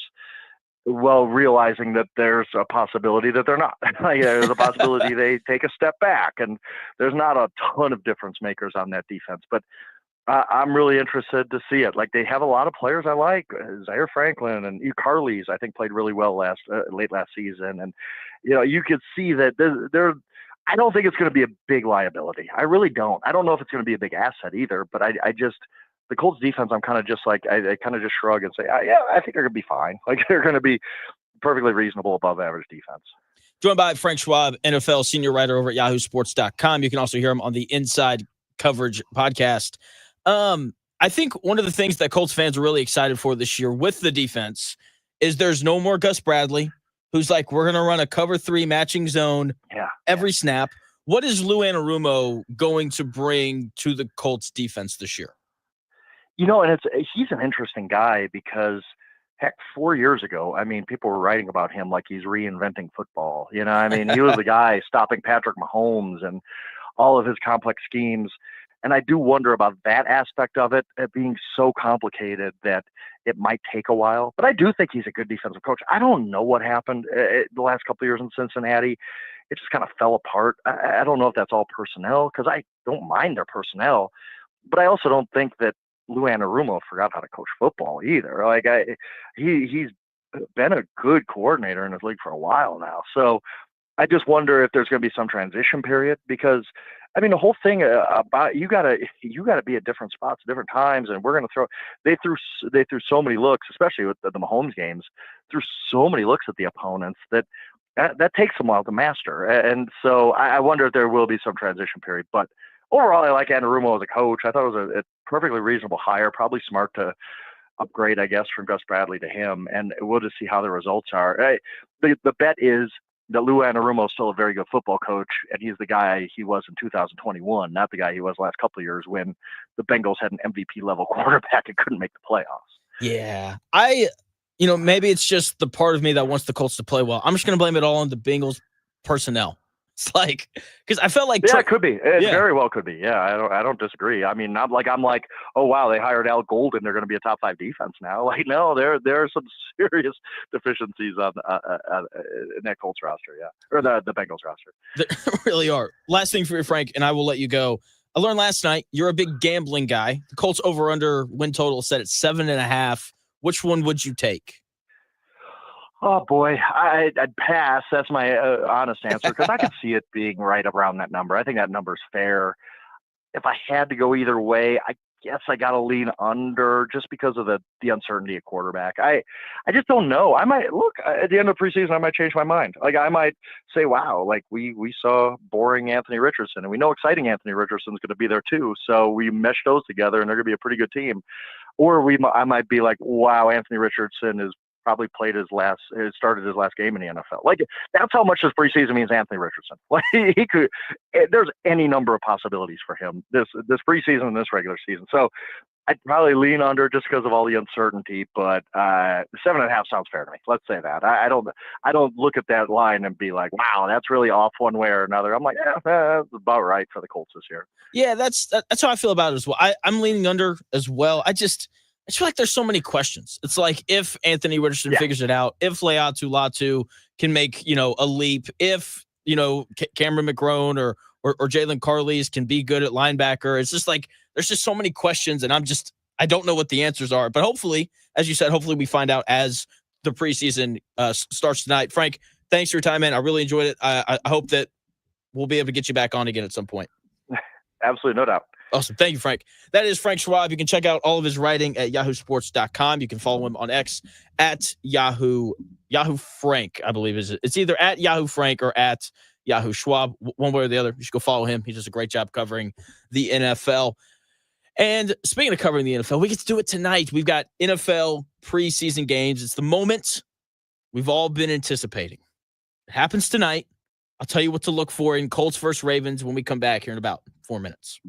while realizing that there's a possibility that they're not. There's a possibility they take a step back, and there's not a ton of difference makers on that defense. But I'm really interested to see it. Like, they have a lot of players I like. Zaire Franklin and Carly's, I think, played really well late last season. And, you could see that they're I don't think it's going to be a big liability. I really don't. I don't know if it's going to be a big asset either, but I just, the Colts defense, I'm kind of just like, I kind of just shrug and say, yeah, I think they're going to be fine. Like, they're going to be perfectly reasonable above average defense. Joined by Frank Schwab, NFL senior writer over at yahoosports.com. You can also hear him on the Inside Coverage podcast. I think one of the things that Colts fans are really excited for this year with the defense is there's no more Gus Bradley, who's like, we're going to run a cover 3 matching zone every snap. What is Lou Anarumo going to bring to the Colts defense this year? And he's an interesting guy because, heck, 4 years ago, I mean, people were writing about him like he's reinventing football. He was the guy stopping Patrick Mahomes and all of his complex schemes. And I do wonder about that aspect of it being so complicated that it might take a while. But I do think he's a good defensive coach. I don't know what happened the last couple of years in Cincinnati. It just kind of fell apart. I don't know if that's all personnel, because I don't mind their personnel, but I also don't think that Lou Anarumo forgot how to coach football either. Like he's been a good coordinator in this league for a while now. So I just wonder if there's going to be some transition period, because I mean, the whole thing about you gotta be at different spots at different times, and we're gonna they threw so many looks, especially with the Mahomes games, threw so many looks at the opponents that takes a while to master. And so I wonder if there will be some transition period. But overall, I like Anarumo as a coach. I thought it was a perfectly reasonable hire, probably smart to upgrade, I guess, from Gus Bradley to him, and we'll just see how the results are. The bet is that Lou Anarumo is still a very good football coach, and he's the guy he was in 2021, not the guy he was the last couple of years when the Bengals had an MVP level quarterback and couldn't make the playoffs. Yeah. Maybe it's just the part of me that wants the Colts to play well. I'm just going to blame it all on the Bengals personnel. It's like, because I felt like it could be. It very well could be. Yeah, I don't disagree. I mean, I'm like, oh wow, they hired Al Golden. They're going to be a top 5 defense now. Like, no, there are some serious deficiencies on in that Colts roster. Yeah, or the Bengals roster. There really are. Last thing for you, Frank, and I will let you go. I learned last night you're a big gambling guy. The Colts over/under win total set at 7.5. Which one would you take? Oh boy, I'd pass. That's my honest answer, because I could see it being right around that number. I think that number's fair. If I had to go either way, I guess I got to lean under, just because of the uncertainty at quarterback. I just don't know. I might look at the end of the preseason. I might change my mind. Like, I might say, wow, like we saw boring Anthony Richardson, and we know exciting Anthony Richardson's going to be there too. So we mesh those together, and they're going to be a pretty good team. Or I might be like, wow, Anthony Richardson is probably started his last game in the NFL. Like, that's how much this preseason means Anthony Richardson. Like, he could, there's any number of possibilities for him this preseason and this regular season. So I'd probably lean under just because of all the uncertainty, but 7.5 sounds fair to me. Let's say that. I don't look at that line and be like, wow, that's really off one way or another. I'm like, yeah, that's about right for the Colts this year. Yeah, that's how I feel about it as well. I'm leaning under as well. I feel like there's so many questions. It's like, if Anthony Richardson figures it out, if Leatu Latu can make, a leap, if, Cameron McGrone or Jalen Carleys can be good at linebacker. It's just like, there's just so many questions, and I don't know what the answers are. But hopefully, as you said, we find out as the preseason starts tonight. Frank, thanks for your time, man. I really enjoyed it. I hope that we'll be able to get you back on again at some point. Absolutely, no doubt. Awesome. Thank you, Frank. That is Frank Schwab. You can check out all of his writing at yahoosports.com. You can follow him on X at Yahoo Frank, I believe is it. It's either at Yahoo Frank or at Yahoo Schwab, one way or the other. You should go follow him. He does a great job covering the NFL. And speaking of covering the NFL, we get to do it tonight. We've got NFL preseason games. It's the moment we've all been anticipating. It happens tonight. I'll tell you what to look for in Colts versus Ravens when we come back here in about 4 minutes.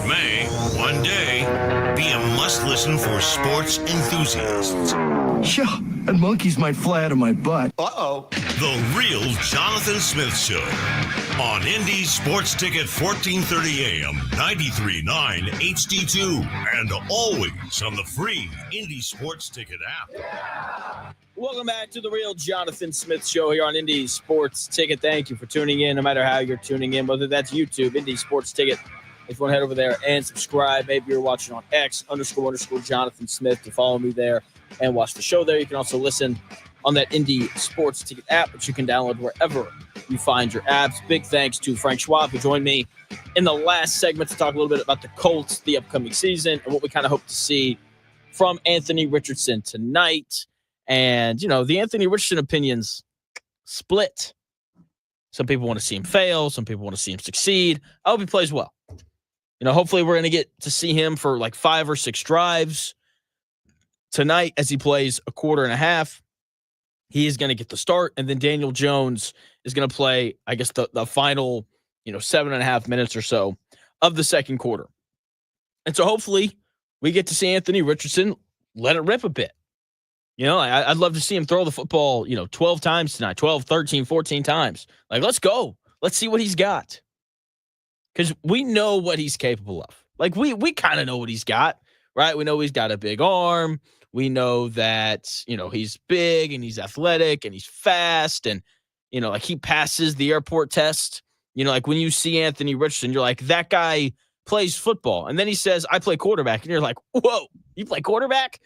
may, one day, be a must-listen for sports enthusiasts. Yeah, and monkeys might fly out of my butt. Uh-oh. The Real Jonathan Smith Show on Indy Sports Ticket 1430 AM, 93.9 HD2, and always on the free Indy Sports Ticket app. Welcome back to the Real Jonathan Smith Show here on Indy Sports Ticket. Thank you for tuning in, no matter how you're tuning in, whether that's YouTube, Indy Sports Ticket. If you want to head over there and subscribe, maybe you're watching on X__Jonathan Smith to follow me there and watch the show there. You can also listen on that Indy Sports Ticket app, which you can download wherever you find your apps. Big thanks to Frank Schwab, who joined me in the last segment to talk a little bit about the Colts, the upcoming season, and what we kind of hope to see from Anthony Richardson tonight. And, you know, the Anthony Richardson opinions split. Some people want to see him fail. Some people want to see him succeed. I hope he plays well. You know, hopefully we're going to get to see him for like 5 or 6 drives tonight as he plays a quarter and a half. He is going to get the start, and then Daniel Jones is going to play, I guess, the final, 7.5 minutes or so of the second quarter. And so hopefully we get to see Anthony Richardson let it rip a bit. I'd love to see him throw the football, 12 times tonight, 12, 13, 14 times. Like, let's go. Let's see what he's got. Because we know what he's capable of. Like, we kind of know what he's got, right? We know he's got a big arm. We know that, he's big and he's athletic and he's fast. And, like he passes the airport test. Like when you see Anthony Richardson, you're like, that guy plays football. And then he says, I play quarterback. And you're like, whoa, you play quarterback?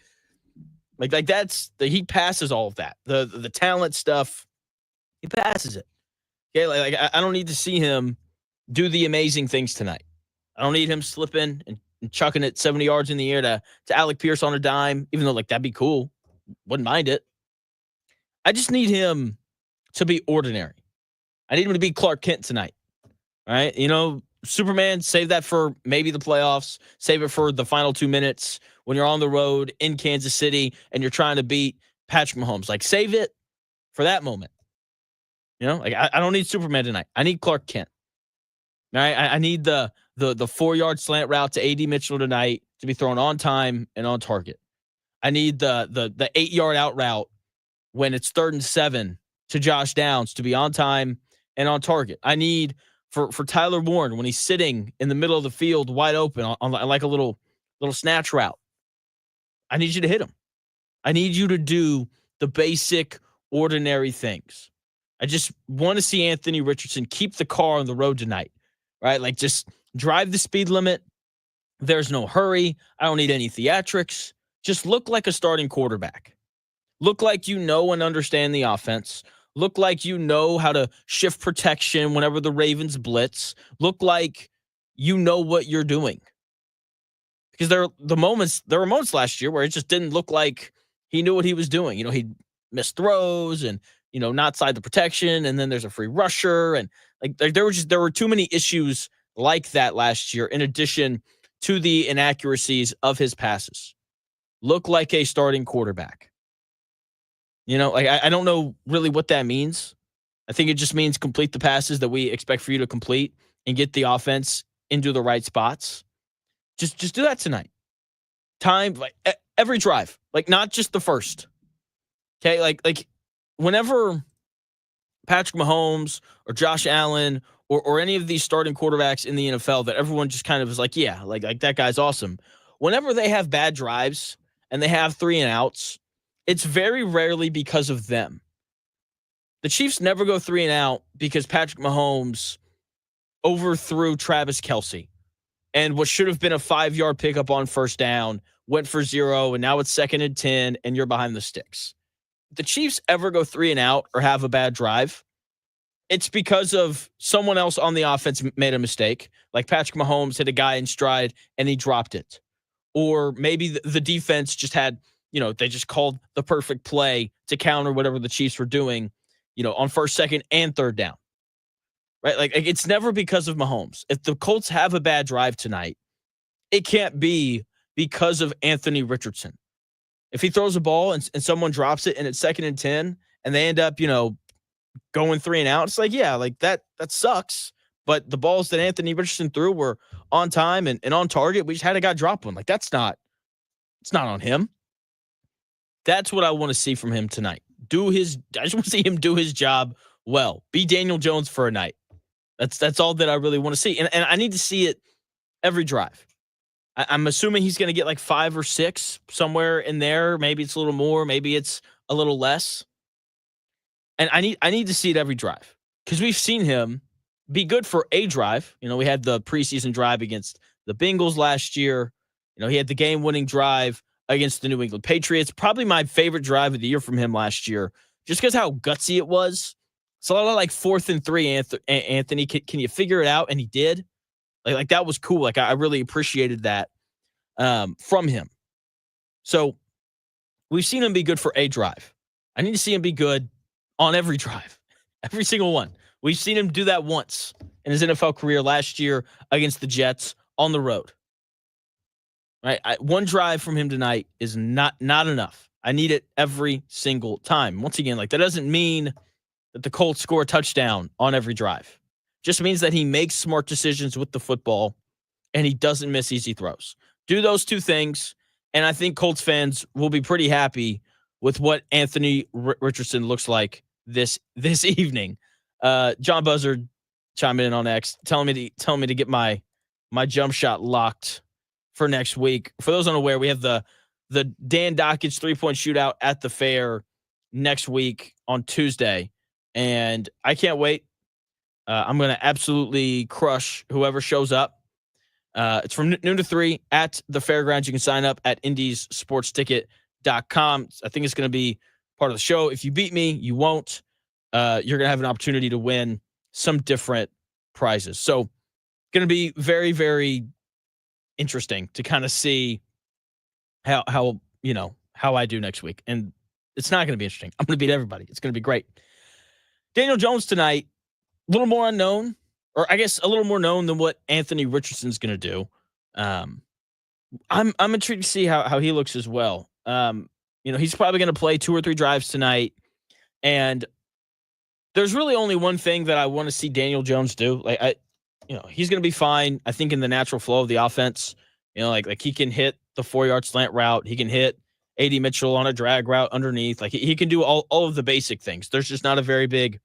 Like he passes all of that. The talent stuff, he passes it. Okay, like I don't need to see him do the amazing things tonight. I don't need him slipping and chucking it 70 yards in the air to Alec Pierce on a dime, even though, like, that'd be cool. Wouldn't mind it. I just need him to be ordinary. I need him to be Clark Kent tonight. All right? Superman, save that for maybe the playoffs. Save it for the final 2 minutes when you're on the road in Kansas City and you're trying to beat Patrick Mahomes. Like, save it for that moment. I don't need Superman tonight. I need Clark Kent. All right? I need the 4-yard slant route to A.D. Mitchell tonight to be thrown on time and on target. I need the 8-yard out route when it's 3rd and 7 to Josh Downs to be on time and on target. I need for Tyler Warren when he's sitting in the middle of the field wide open on like a little snatch route. I need you to hit him. I need you to do the basic, ordinary things. I just want to see Anthony Richardson keep the car on the road tonight, right? Like, just drive the speed limit. There's no hurry. I don't need any theatrics. Just look like a starting quarterback. Look like you know and understand the offense. Look like you know how to shift protection whenever the Ravens blitz. Look like you know what you're doing. Because there were moments last year where it just didn't look like he knew what he was doing. He'd miss throws and, not side the protection, and then there's a free rusher. And like there were too many issues like that last year, in addition to the inaccuracies of his passes. Look like a starting quarterback. I don't know really what that means. I think it just means complete the passes that we expect for you to complete and get the offense into the right spots. Just do that tonight. Time, like every drive, like not just the first. Okay, like whenever Patrick Mahomes or Josh Allen or any of these starting quarterbacks in the NFL that everyone just kind of is like, yeah, like that guy's awesome. Whenever they have bad drives and they have 3 and outs, it's very rarely because of them. The Chiefs never go 3 and out because Patrick Mahomes overthrew Travis Kelce. And what should have been a 5-yard pickup on first down went for 0, and now it's 2nd and 10, and you're behind the sticks. If the Chiefs ever go 3 and out or have a bad drive, it's because of someone else on the offense made a mistake, like Patrick Mahomes hit a guy in stride and he dropped it. Or maybe the defense just had, they just called the perfect play to counter whatever the Chiefs were doing, on 1st, 2nd, and 3rd down. Right? Like it's never because of Mahomes. If the Colts have a bad drive tonight, it can't be because of Anthony Richardson. If he throws a ball and someone drops it and it's 2nd and 10 and they end up, going 3 and out, it's like, yeah, like that sucks, but the balls that Anthony Richardson threw were on time and on target. We just had a guy drop one. Like, it's not on him. That's what I want to see from him tonight. I just want to see him do his job well. Be Daniel Jones for a night. That's all that I really want to see. And I need to see it every drive. I'm assuming he's going to get like 5 or 6 somewhere in there. Maybe it's a little more. Maybe it's a little less. And I need to see it every drive because we've seen him be good for a drive. We had the preseason drive against the Bengals last year. He had the game-winning drive against the New England Patriots. Probably my favorite drive of the year from him last year, just because how gutsy it was. It's a lot of like 4th and 3, Anthony. Can you figure it out? And he did. Like that was cool. Like I really appreciated that from him. So we've seen him be good for a drive. I need to see him be good on every drive, every single one. We've seen him do that once in his NFL career last year against the Jets on the road. Right, one drive from him tonight is not enough. I need it every single time. Once again, like that doesn't mean that the Colts score a touchdown on every drive. Just means that he makes smart decisions with the football and he doesn't miss easy throws. Do those two things, and I think Colts fans will be pretty happy with what Anthony Richardson looks like this evening. John Buzzard chiming in on X, telling me to get my jump shot locked for next week. For those unaware, we have the Dan Dockage 3-point shootout at the fair next week on Tuesday, and I can't wait. I'm going to absolutely crush whoever shows up. It's from noon to 3 at the fairgrounds. You can sign up at indiesportsticket.com. I think it's going to be part of the show. If you beat me, you won't. You're going to have an opportunity to win some different prizes. So going to be very, very interesting to kind of see how I do next week. And it's not going to be interesting. I'm going to beat everybody. It's going to be great. Daniel Jones tonight, a little more unknown, or I guess a little more known than what Anthony Richardson's going to do. I'm intrigued to see how he looks as well. He's probably going to play 2 or 3 drives tonight, and there's really only one thing that I want to see Daniel Jones do. He's going to be fine, I think, in the natural flow of the offense. Like he can hit the 4-yard slant route. He can hit A.D. Mitchell on a drag route underneath. Like he can do all of the basic things. There's just not a very big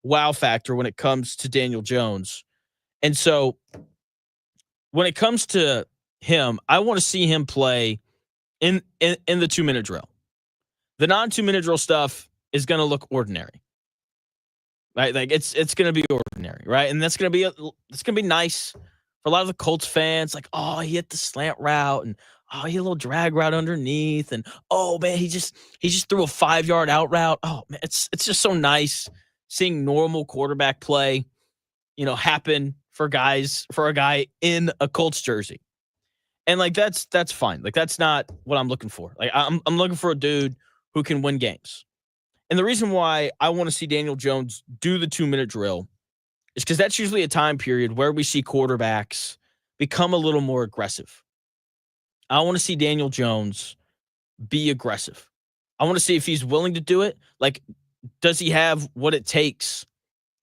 wow factor when it comes to Daniel Jones. And so when it comes to him, I want to see him play in the 2-minute drill. The non-2-minute drill stuff is going to look ordinary. Right? Like it's going to be ordinary, right? And it's going to be nice for a lot of the Colts fans. Like, oh, he hit the slant route, and oh, he hit a little drag route underneath, and oh man, he just threw a 5-yard out route. Oh man, it's just so nice seeing normal quarterback play, happen for a guy in a Colts jersey. And like that's fine. Like that's not what I'm looking for. Like I'm looking for a dude who can win games. And the reason why I want to see Daniel Jones do the 2-minute drill is because that's usually a time period where we see quarterbacks become a little more aggressive. I want to see Daniel Jones be aggressive. I want to see if he's willing to do it. Like, does he have what it takes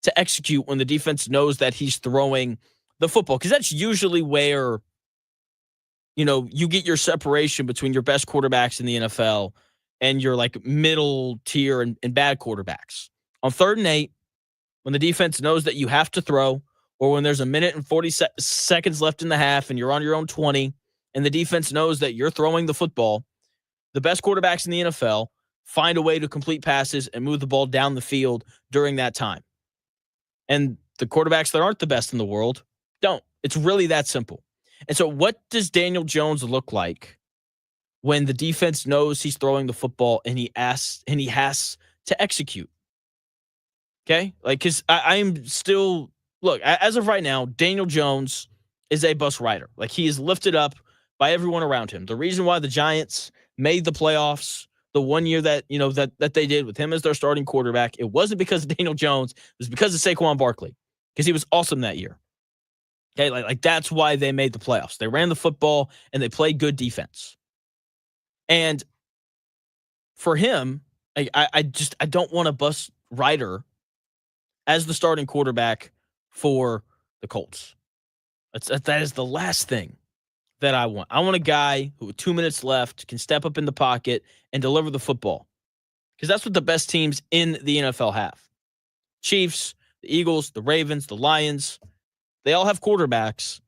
to execute when the defense knows that he's throwing the football? Because that's usually where, you get your separation between your best quarterbacks in the NFL and your like middle tier and bad quarterbacks. On 3rd and 8, when the defense knows that you have to throw, or when there's a minute and 40 seconds left in the half and you're on your own 20, and the defense knows that you're throwing the football, the best quarterbacks in the NFL find a way to complete passes and move the ball down the field during that time. And the quarterbacks that aren't the best in the world don't. It's really that simple. And so what does Daniel Jones look like when the defense knows he's throwing the football and he has to execute? Okay? Like, because I'm still, look, as of right now, Daniel Jones is a bus rider. Like, he is lifted up by everyone around him. The reason why the Giants made the playoffs the one year that they did with him as their starting quarterback, it wasn't because of Daniel Jones. It was because of Saquon Barkley, because he was awesome that year. Okay, like that's why they made the playoffs. They ran the football and they played good defense. And for him, I don't want a bus rider as the starting quarterback for the Colts. That is the last thing that I want. I want a guy who, with 2 minutes left, can step up in the pocket and deliver the football. Because that's what the best teams in the NFL have. Chiefs, the Eagles, the Ravens, the Lions, they all have quarterbacks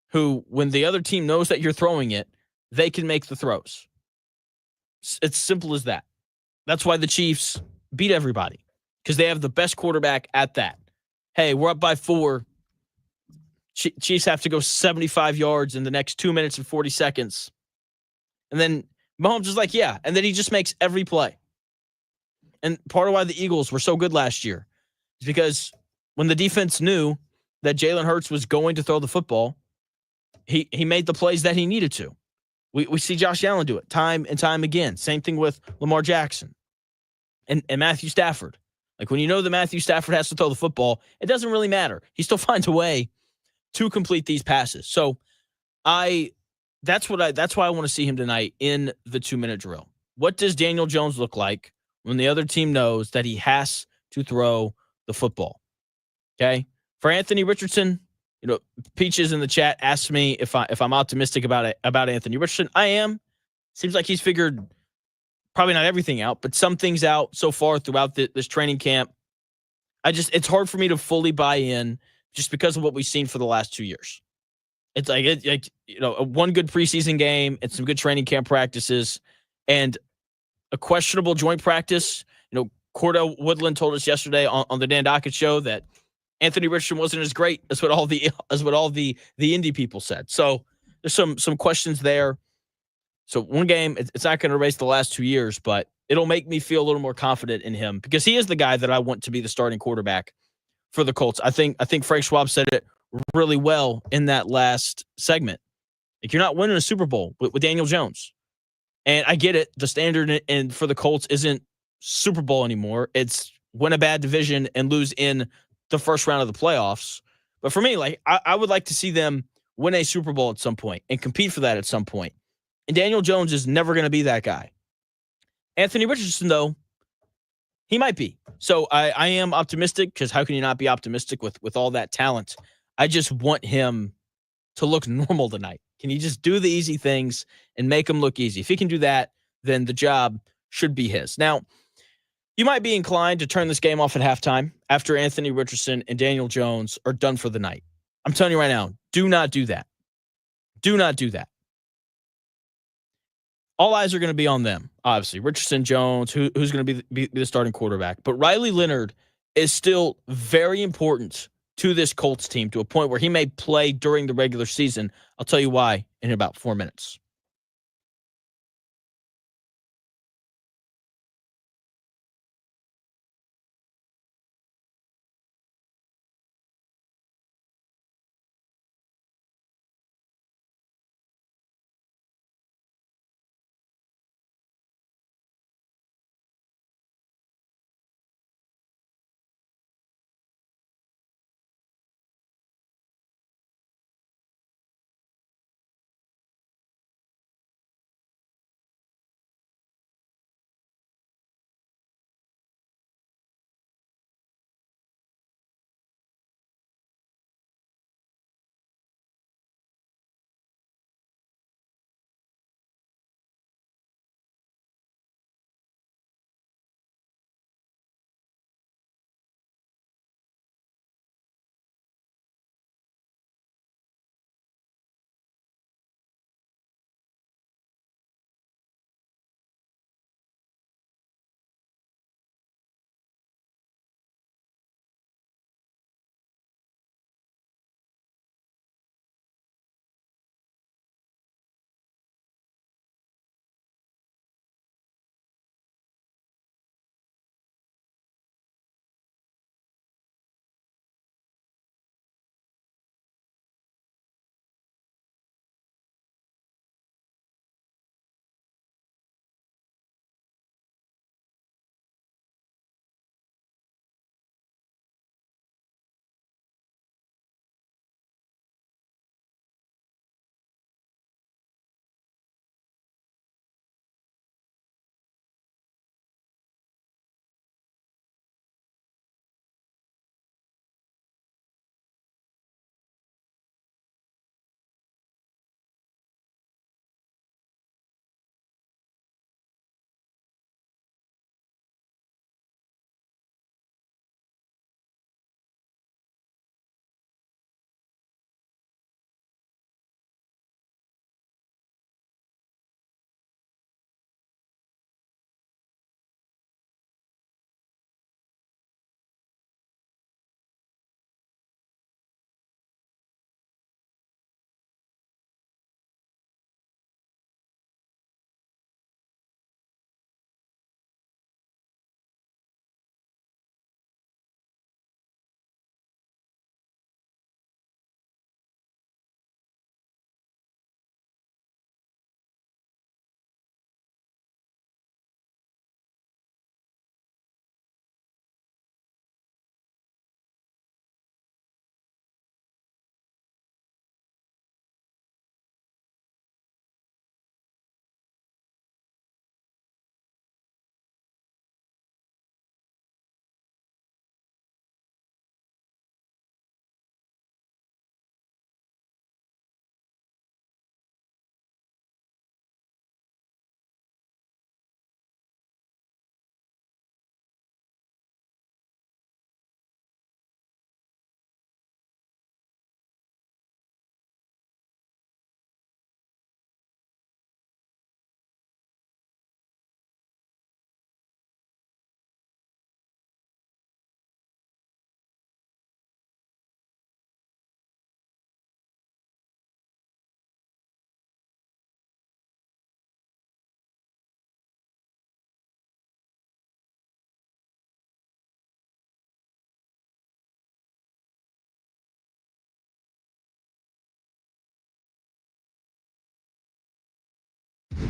who, when the other team knows that you're throwing it, they can make the throws. It's simple as that. That's why the Chiefs beat everybody, because they have the best quarterback at that. Hey, we're up by 4. Chiefs have to go 75 yards in the next 2 minutes and 40 seconds. And then Mahomes is like, yeah. And then he just makes every play. And part of why the Eagles were so good last year is because when the defense knew that Jalen Hurts was going to throw the football, he made the plays that he needed to. We see Josh Allen do it time and time again. Same thing with Lamar Jackson and Matthew Stafford. Like, when you know that Matthew Stafford has to throw the football, it doesn't really matter. He still finds a way to complete these passes. So that's why I want to see him tonight in the 2-minute drill. What does Daniel Jones look like when the other team knows that he has to throw the football? Okay? For Anthony Richardson, Peaches in the chat asked me if I'm optimistic about Anthony Richardson. I am. Seems like he's figured probably not everything out, but some things out so far throughout this training camp. It's hard for me to fully buy in just because of what we've seen for the last 2 years. It's like one good preseason game and some good training camp practices and a questionable joint practice. Cordell Woodland told us yesterday on the Dan Dockett show that Anthony Richardson wasn't as great as what all the Indy people said. So there's some questions there. So one game, it's not going to erase the last 2 years, but it'll make me feel a little more confident in him because he is the guy that I want to be the starting quarterback for the Colts. I think Frank Schwab said it really well in that last segment. Like, you're not winning a Super Bowl with Daniel Jones. And I get it. The standard and for the Colts isn't Super Bowl anymore. It's win a bad division and lose in the first round of the playoffs. But for me, like, I would like to see them win a Super Bowl at some point and compete for that at some point. And Daniel Jones is never going to be that guy. Anthony Richardson, though, he might be. So I am optimistic, because how can you not be optimistic with all that talent? I just want him to look normal tonight. Can he just do the easy things and make him look easy? If he can do that, then the job should be his. Now, you might be inclined to turn this game off at halftime after Anthony Richardson and Daniel Jones are done for the night. I'm telling you right now, do not do that. Do not do that. All eyes are going to be on them, obviously. Richardson, Jones, who's going to be the starting quarterback. But Riley Leonard is still very important to this Colts team, to a point where he may play during the regular season. I'll tell you why in about 4 minutes.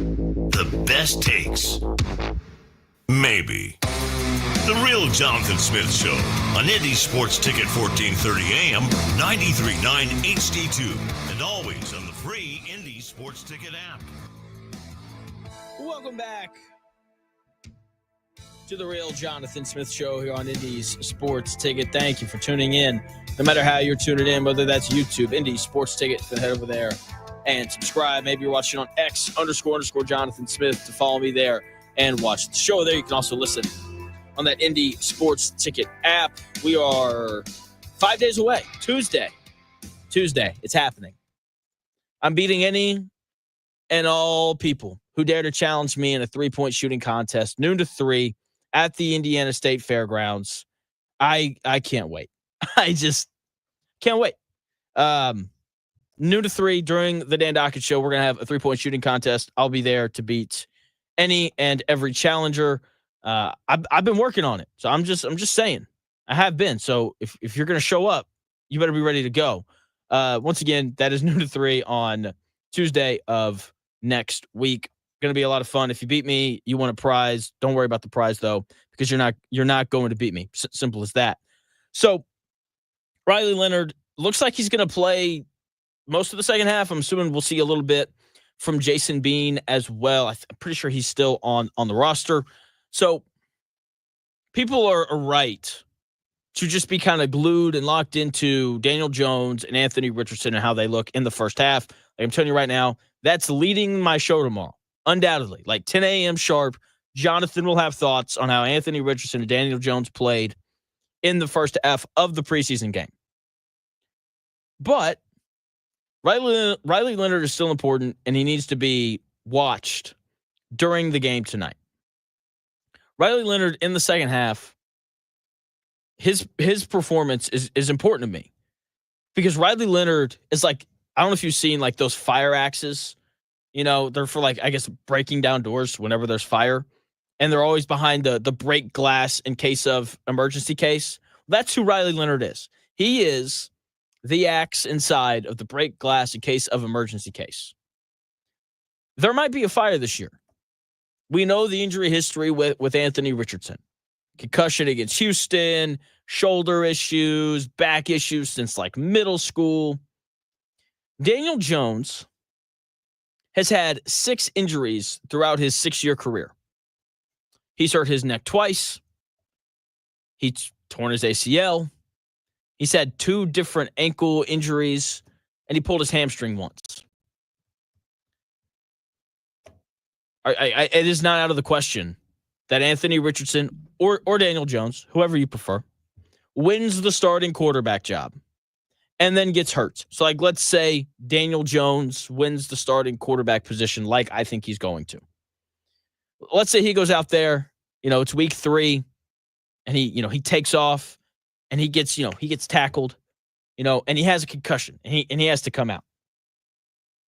The best takes. Maybe. The Real Jonathan Smith Show on Indy Sports Ticket 1430 AM, 93.9 HD2, and always on the free Indy Sports Ticket app. Welcome back to the Real Jonathan Smith Show here on Indy's Sports Ticket. Thank you for tuning in. No matter how you're tuning in, whether that's YouTube, Indy Sports Ticket, then head over there and subscribe. Maybe you're watching on X__Jonathan Smith to follow me there and watch the show there. You can also listen on that Indy Sports Ticket app. We are 5 days away. Tuesday. It's happening. I'm beating any and all people who dare to challenge me in a three-point shooting contest, noon to 3 at the Indiana State Fairgrounds. I can't wait. I just can't wait. Noon to 3 during the Dan Dockett Show, we're going to have a three-point shooting contest. I'll be there to beat any and every challenger. I've been working on it, so I'm just saying I have been. So if you're going to show up, you better be ready to go. Once again, that is noon to 3 on Tuesday of next week. Going to be a lot of fun. If you beat me, you win a prize. Don't worry about the prize though, because you're not going to beat me. Simple as that. So Riley Leonard looks like he's going to play most of the second half. I'm assuming we'll see a little bit from Jason Bean as well. I'm pretty sure he's still on the roster. So people are right to just be kind of glued and locked into Daniel Jones and Anthony Richardson and how they look in the first half. Like I'm telling you right now, that's leading my show tomorrow. Undoubtedly, like 10 a.m. sharp, Jonathan will have thoughts on how Anthony Richardson and Daniel Jones played in the first half of the preseason game. But Riley Leonard is still important, and he needs to be watched during the game tonight. Riley Leonard in the second half, his performance is important to me because Riley Leonard is like, I don't know if you've seen like those fire axes. You know, they're for like, I guess, breaking down doors whenever there's fire. And they're always behind the break glass in case of emergency case. That's who Riley Leonard is. He is the axe inside of the break glass in case of emergency case. There might be a fire this year. We know the injury history with Anthony Richardson. Concussion against Houston, shoulder issues, back issues since like middle school. Daniel Jones has had 6 injuries throughout his 6-year career. He's hurt his neck twice. He's torn his ACL. He's had 2 different ankle injuries, and he pulled his hamstring once. It is not out of the question that Anthony Richardson or Daniel Jones, whoever you prefer, wins the starting quarterback job and then gets hurt. So, like, let's say Daniel Jones wins the starting quarterback position like I think he's going to. Let's say he goes out there, it's week 3, and he takes off, and he gets tackled, and he has a concussion, and he has to come out.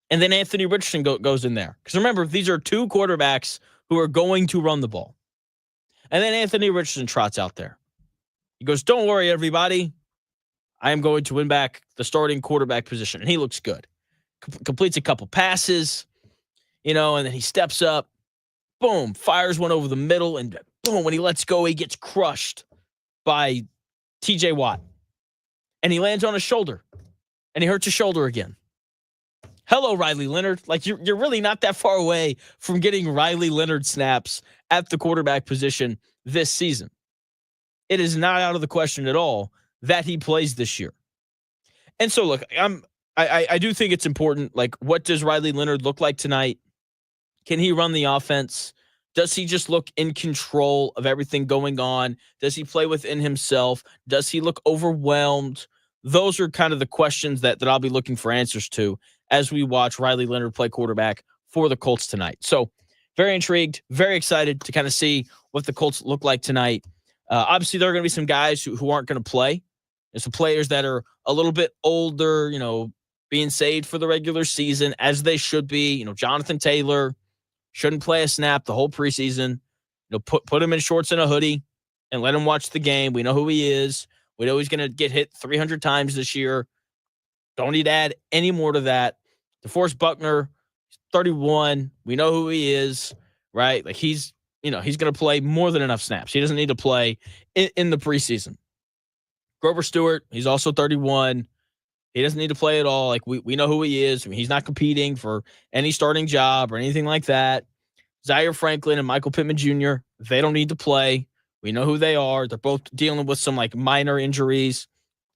And then Anthony Richardson goes in there. Because remember, these are 2 quarterbacks who are going to run the ball. And then Anthony Richardson trots out there. He goes, "Don't worry, everybody. I am going to win back the starting quarterback position." And he looks good. Completes a couple passes, and then he steps up. Boom, fires one over the middle. And boom, when he lets go, he gets crushed by TJ Watt. And he lands on his shoulder. And he hurts his shoulder again. Hello, Riley Leonard. Like, you're really not that far away from getting Riley Leonard snaps at the quarterback position this season. It is not out of the question at all that he plays this year. And so, look, I do think it's important. Like, what does Riley Leonard look like tonight? Can he run the offense? Does he just look in control of everything going on? Does he play within himself? Does he look overwhelmed? Those are kind of the questions that I'll be looking for answers to as we watch Riley Leonard play quarterback for the Colts tonight. So very intrigued, very excited to kind of see what the Colts look like tonight. Obviously, there are going to be some guys who aren't going to play. There's some players that are a little bit older, being saved for the regular season, as they should be. Jonathan Taylor shouldn't play a snap the whole preseason. Put him in shorts and a hoodie and let him watch the game. We know who he is. We know he's going to get hit 300 times this year. Don't need to add any more to that. DeForest Buckner, 31. We know who he is, right? Like he's going to play more than enough snaps. He doesn't need to play in the preseason. Grover Stewart, he's also 31. He doesn't need to play at all. Like we know who he is. I mean, he's not competing for any starting job or anything like that. Zaire Franklin and Michael Pittman Jr., they don't need to play. We know who they are. They're both dealing with some like minor injuries.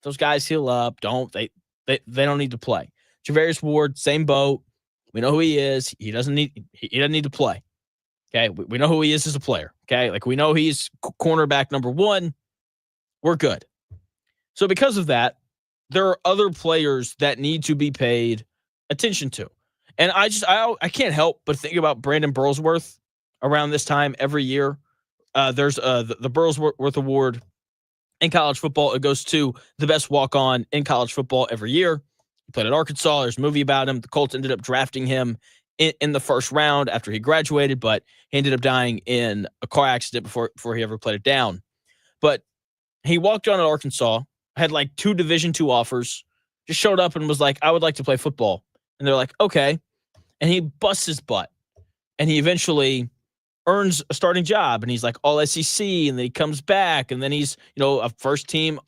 Those guys heal up. They don't need to play. Javarius Ward, same boat. We know who he is. He doesn't need to play. Okay, we know who he is as a player. Okay, like we know he's cornerback number 1. We're good. So because of that, there are other players that need to be paid attention to. And I can't help but think about Brandon Burlsworth around this time every year. There's the Burlsworth Award in college football. It goes to the best walk-on in college football every year. He played at Arkansas. There's a movie about him. The Colts ended up drafting him in the first round after he graduated, but he ended up dying in a car accident before he ever played it down. But he walked on at Arkansas, had like 2 Division II offers, just showed up and was like, I would like to play football. And they're like, okay. And he busts his butt. And he eventually earns a starting job. And he's like all SEC. And then he comes back. And then he's, a first team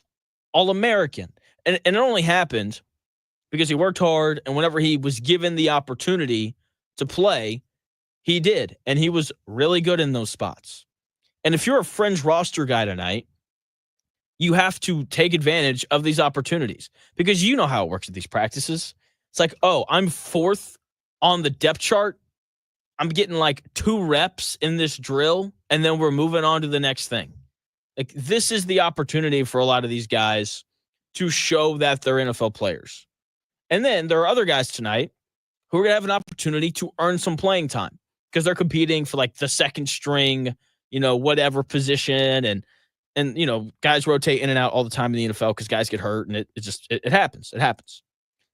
All-American. And it only happened because he worked hard. And whenever he was given the opportunity to play, he did. And he was really good in those spots. And if you're a fringe roster guy tonight, you have to take advantage of these opportunities because you know how it works at these practices. It's like, oh, I'm 4th on the depth chart. I'm getting like 2 reps in this drill, and then we're moving on to the next thing. Like this is the opportunity for a lot of these guys to show that they're NFL players. And then there are other guys tonight who are going to have an opportunity to earn some playing time because they're competing for like the second string, whatever position. And guys rotate in and out all the time in the NFL because guys get hurt, and it happens. It happens.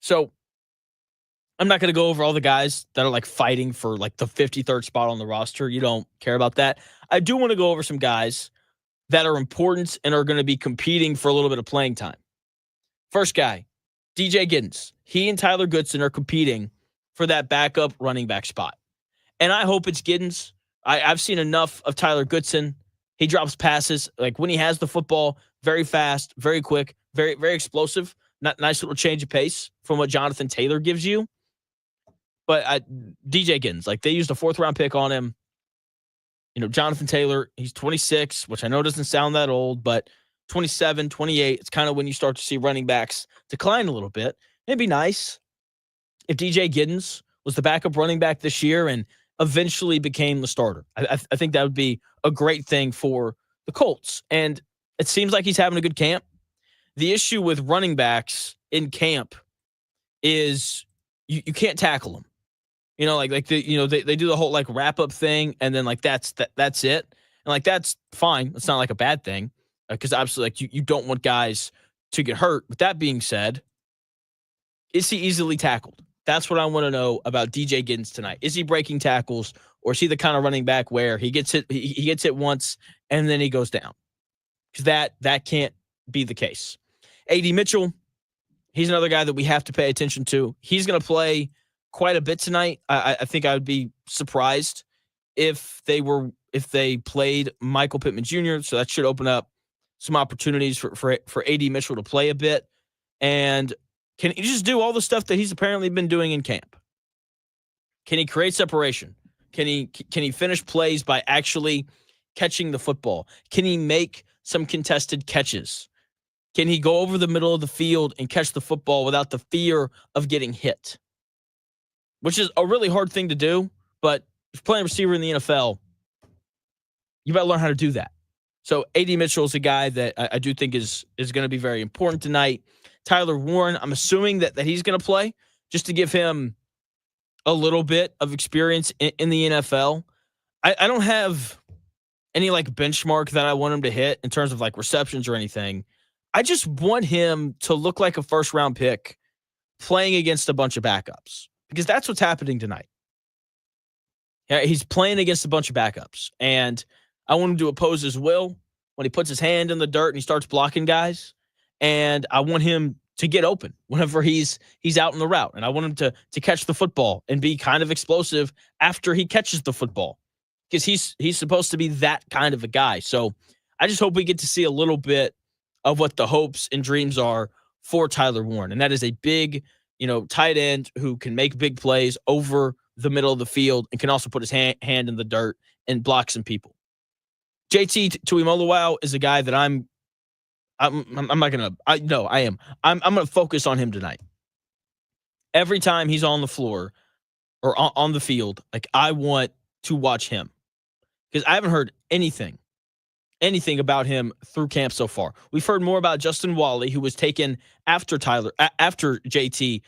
So I'm not going to go over all the guys that are like fighting for like the 53rd spot on the roster. You don't care about that. I do want to go over some guys that are important and are going to be competing for a little bit of playing time. First guy, DJ Giddens. He and Tyler Goodson are competing for that backup running back spot. And I hope it's Giddens. I've seen enough of Tyler Goodson. He drops passes. Like when he has the football, very fast, very quick, very, very explosive. Nice little change of pace from what Jonathan Taylor gives you. But DJ Giddens, like they used a 4th-round pick on him. Jonathan Taylor, he's 26, which I know doesn't sound that old, but 27, 28, it's kind of when you start to see running backs decline a little bit. It'd be nice if DJ Giddens was the backup running back this year and eventually became the starter. I think that would be a great thing for the Colts. And it seems like he's having a good camp. The issue with running backs in camp is you can't tackle them. They do the whole like wrap up thing, and then like that's it. And like that's fine. It's not like a bad thing because obviously like you don't want guys to get hurt. With that being said, is he easily tackled? That's what I want to know about DJ Giddens tonight. Is he breaking tackles, or is he the kind of running back where he gets hit, he gets hit once and then he goes down? Because that can't be the case. A.D. Mitchell, he's another guy that we have to pay attention to. He's going to play quite a bit tonight. I think I would be surprised if they played Michael Pittman Jr. So that should open up some opportunities for A.D. Mitchell to play a bit. And can he just do all the stuff that he's apparently been doing in camp? Can he create separation? Can he finish plays by actually catching the football? Can he make some contested catches? Can he go over the middle of the field and catch the football without the fear of getting hit? Which is a really hard thing to do, but if you're playing receiver in the NFL, you better learn how to do that. So A.D. Mitchell is a guy that I do think is going to be very important tonight. Tyler Warren, I'm assuming that he's going to play just to give him a little bit of experience in the NFL. I don't have any like benchmark that I want him to hit in terms of like receptions or anything. I just want him to look like a first-round pick playing against a bunch of backups because that's what's happening tonight. Yeah, he's playing against a bunch of backups, and I want him to oppose his will when he puts his hand in the dirt and he starts blocking guys. And I want him to get open whenever he's out in the route. And I want him to catch the football and be kind of explosive after he catches the football, because he's supposed to be that kind of a guy. So I just hope we get to see a little bit of what the hopes and dreams are for Tyler Warren. And that is a big, tight end who can make big plays over the middle of the field and can also put his hand in the dirt and block some people. JT Tuimoloau is a guy that I'm going to focus on him tonight. Every time he's on the floor or on the field, like, I want to watch him, because I haven't heard anything about him through camp so far. We've heard more about Justin Wally, who was taken after JT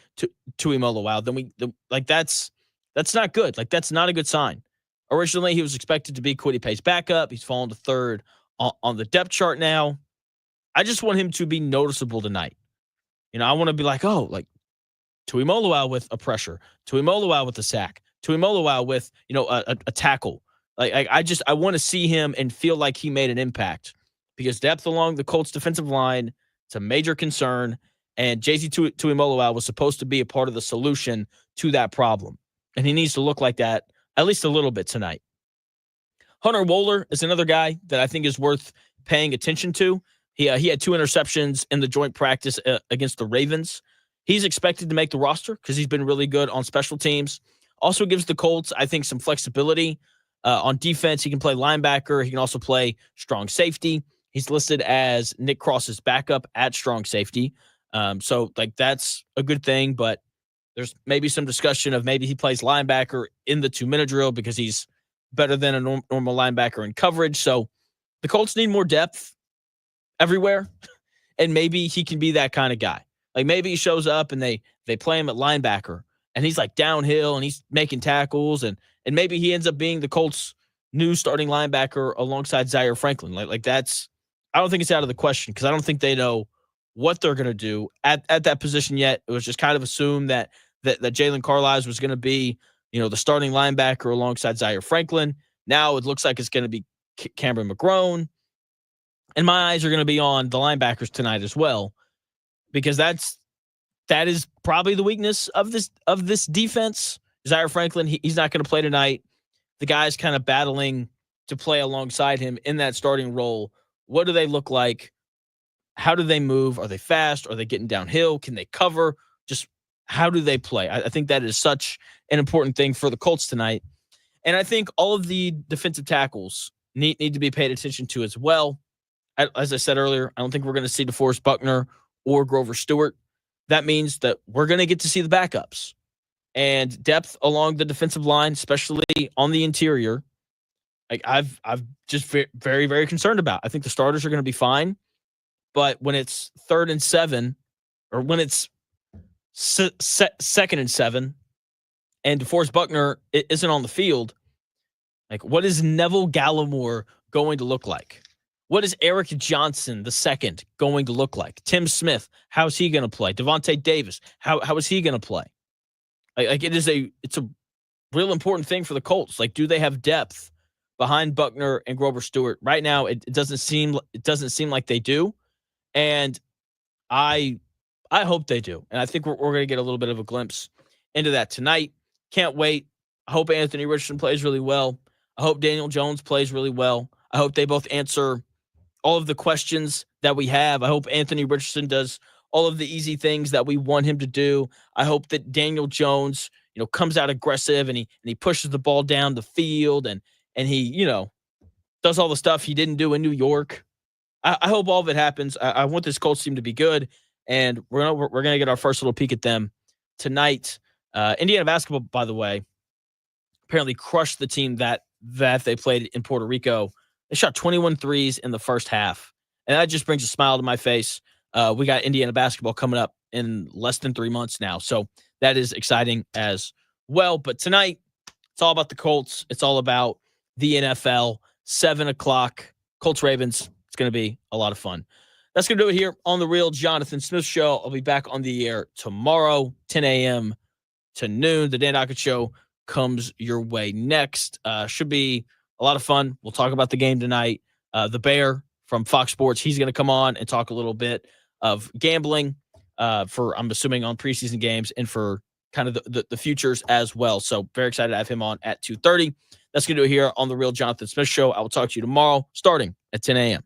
Tuimoloau that's not good. Like, that's not a good sign. Originally, he was expected to be Kwity Paye's backup. He's fallen to third on the depth chart now. I just want him to be noticeable tonight. I want to be like, Tuimoloau with a pressure, Tuimoloau with a sack, Tuimoloau with, a tackle. I want to see him and feel like he made an impact, because depth along the Colts defensive line, it's a major concern. And JT Tuimoloau was supposed to be a part of the solution to that problem. And he needs to look like that at least a little bit tonight. Hunter Wohler is another guy that I think is worth paying attention to. He had 2 interceptions in the joint practice against the Ravens. He's expected to make the roster because he's been really good on special teams. Also gives the Colts, I think, some flexibility. On defense, he can play linebacker. He can also play strong safety. He's listed as Nick Cross's backup at strong safety. So that's a good thing, but there's maybe some discussion of maybe he plays linebacker in the 2-minute drill because he's better than a normal linebacker in coverage. So the Colts need more depth everywhere, and maybe he can be that kind of guy. Like, maybe he shows up and they play him at linebacker, and he's like downhill and he's making tackles, and maybe he ends up being the Colts' new starting linebacker alongside Zaire Franklin. Like that's, I don't think it's out of the question, because I don't think they know what they're going to do at that position yet. It was just kind of assumed that Jalen Carlisle was going to be, the starting linebacker alongside Zaire Franklin. Now it looks like it's going to be Cameron McGrone. And my eyes are going to be on the linebackers tonight as well, because that is probably the weakness of this defense. Zaire Franklin, he's not going to play tonight. The guy's kind of battling to play alongside him in that starting role. What do they look like? How do they move? Are they fast? Are they getting downhill? Can they cover? Just how do they play? I think that is such an important thing for the Colts tonight. And I think all of the defensive tackles need to be paid attention to as well. As I said earlier, I don't think we're going to see DeForest Buckner or Grover Stewart. That means that we're going to get to see the backups. And depth along the defensive line, especially on the interior, I've just very, very concerned about. I think the starters are going to be fine, but when it's 3rd and 7, or when it's 2nd and 7, and DeForest Buckner isn't on the field, what is Neville Gallimore going to look like? What is Eric Johnson II going to look like? Tim Smith, how's he going to play? Devontae Davis, how is he going to play? It's a real important thing for the Colts. Do they have depth behind Buckner and Grover Stewart? Right now, it doesn't seem like they do, and I hope they do. And I think we're going to get a little bit of a glimpse into that tonight. Can't wait. I hope Anthony Richardson plays really well. I hope Daniel Jones plays really well. I hope they both answer all of the questions that we have. I hope Anthony Richardson does all of the easy things that we want him to do. I hope that Daniel Jones, comes out aggressive and he pushes the ball down the field and he, does all the stuff he didn't do in New York. I hope all of it happens. I want this Colts team to be good, and we're gonna get our first little peek at them tonight. Indiana basketball, by the way, apparently crushed the team that they played in Puerto Rico. They shot 21 threes in the first half, and that just brings a smile to my face. We got Indiana basketball coming up in less than 3 months now, so that is exciting as well. But tonight, it's all about the Colts. It's all about the NFL. 7 o'clock, Colts-Ravens. It's going to be a lot of fun. That's going to do it here on The Real Jonathan Smith Show. I'll be back on the air tomorrow, 10 a.m. to noon. The Dan Dockett Show comes your way next. Should be a lot of fun. We'll talk about the game tonight. The Bear from Fox Sports, he's going to come on and talk a little bit of gambling. for, I'm assuming, on preseason games and for kind of the futures as well. So very excited to have him on at 2:30. That's going to do it here on the Real Jonathan Smith Show. I will talk to you tomorrow starting at 10 a.m.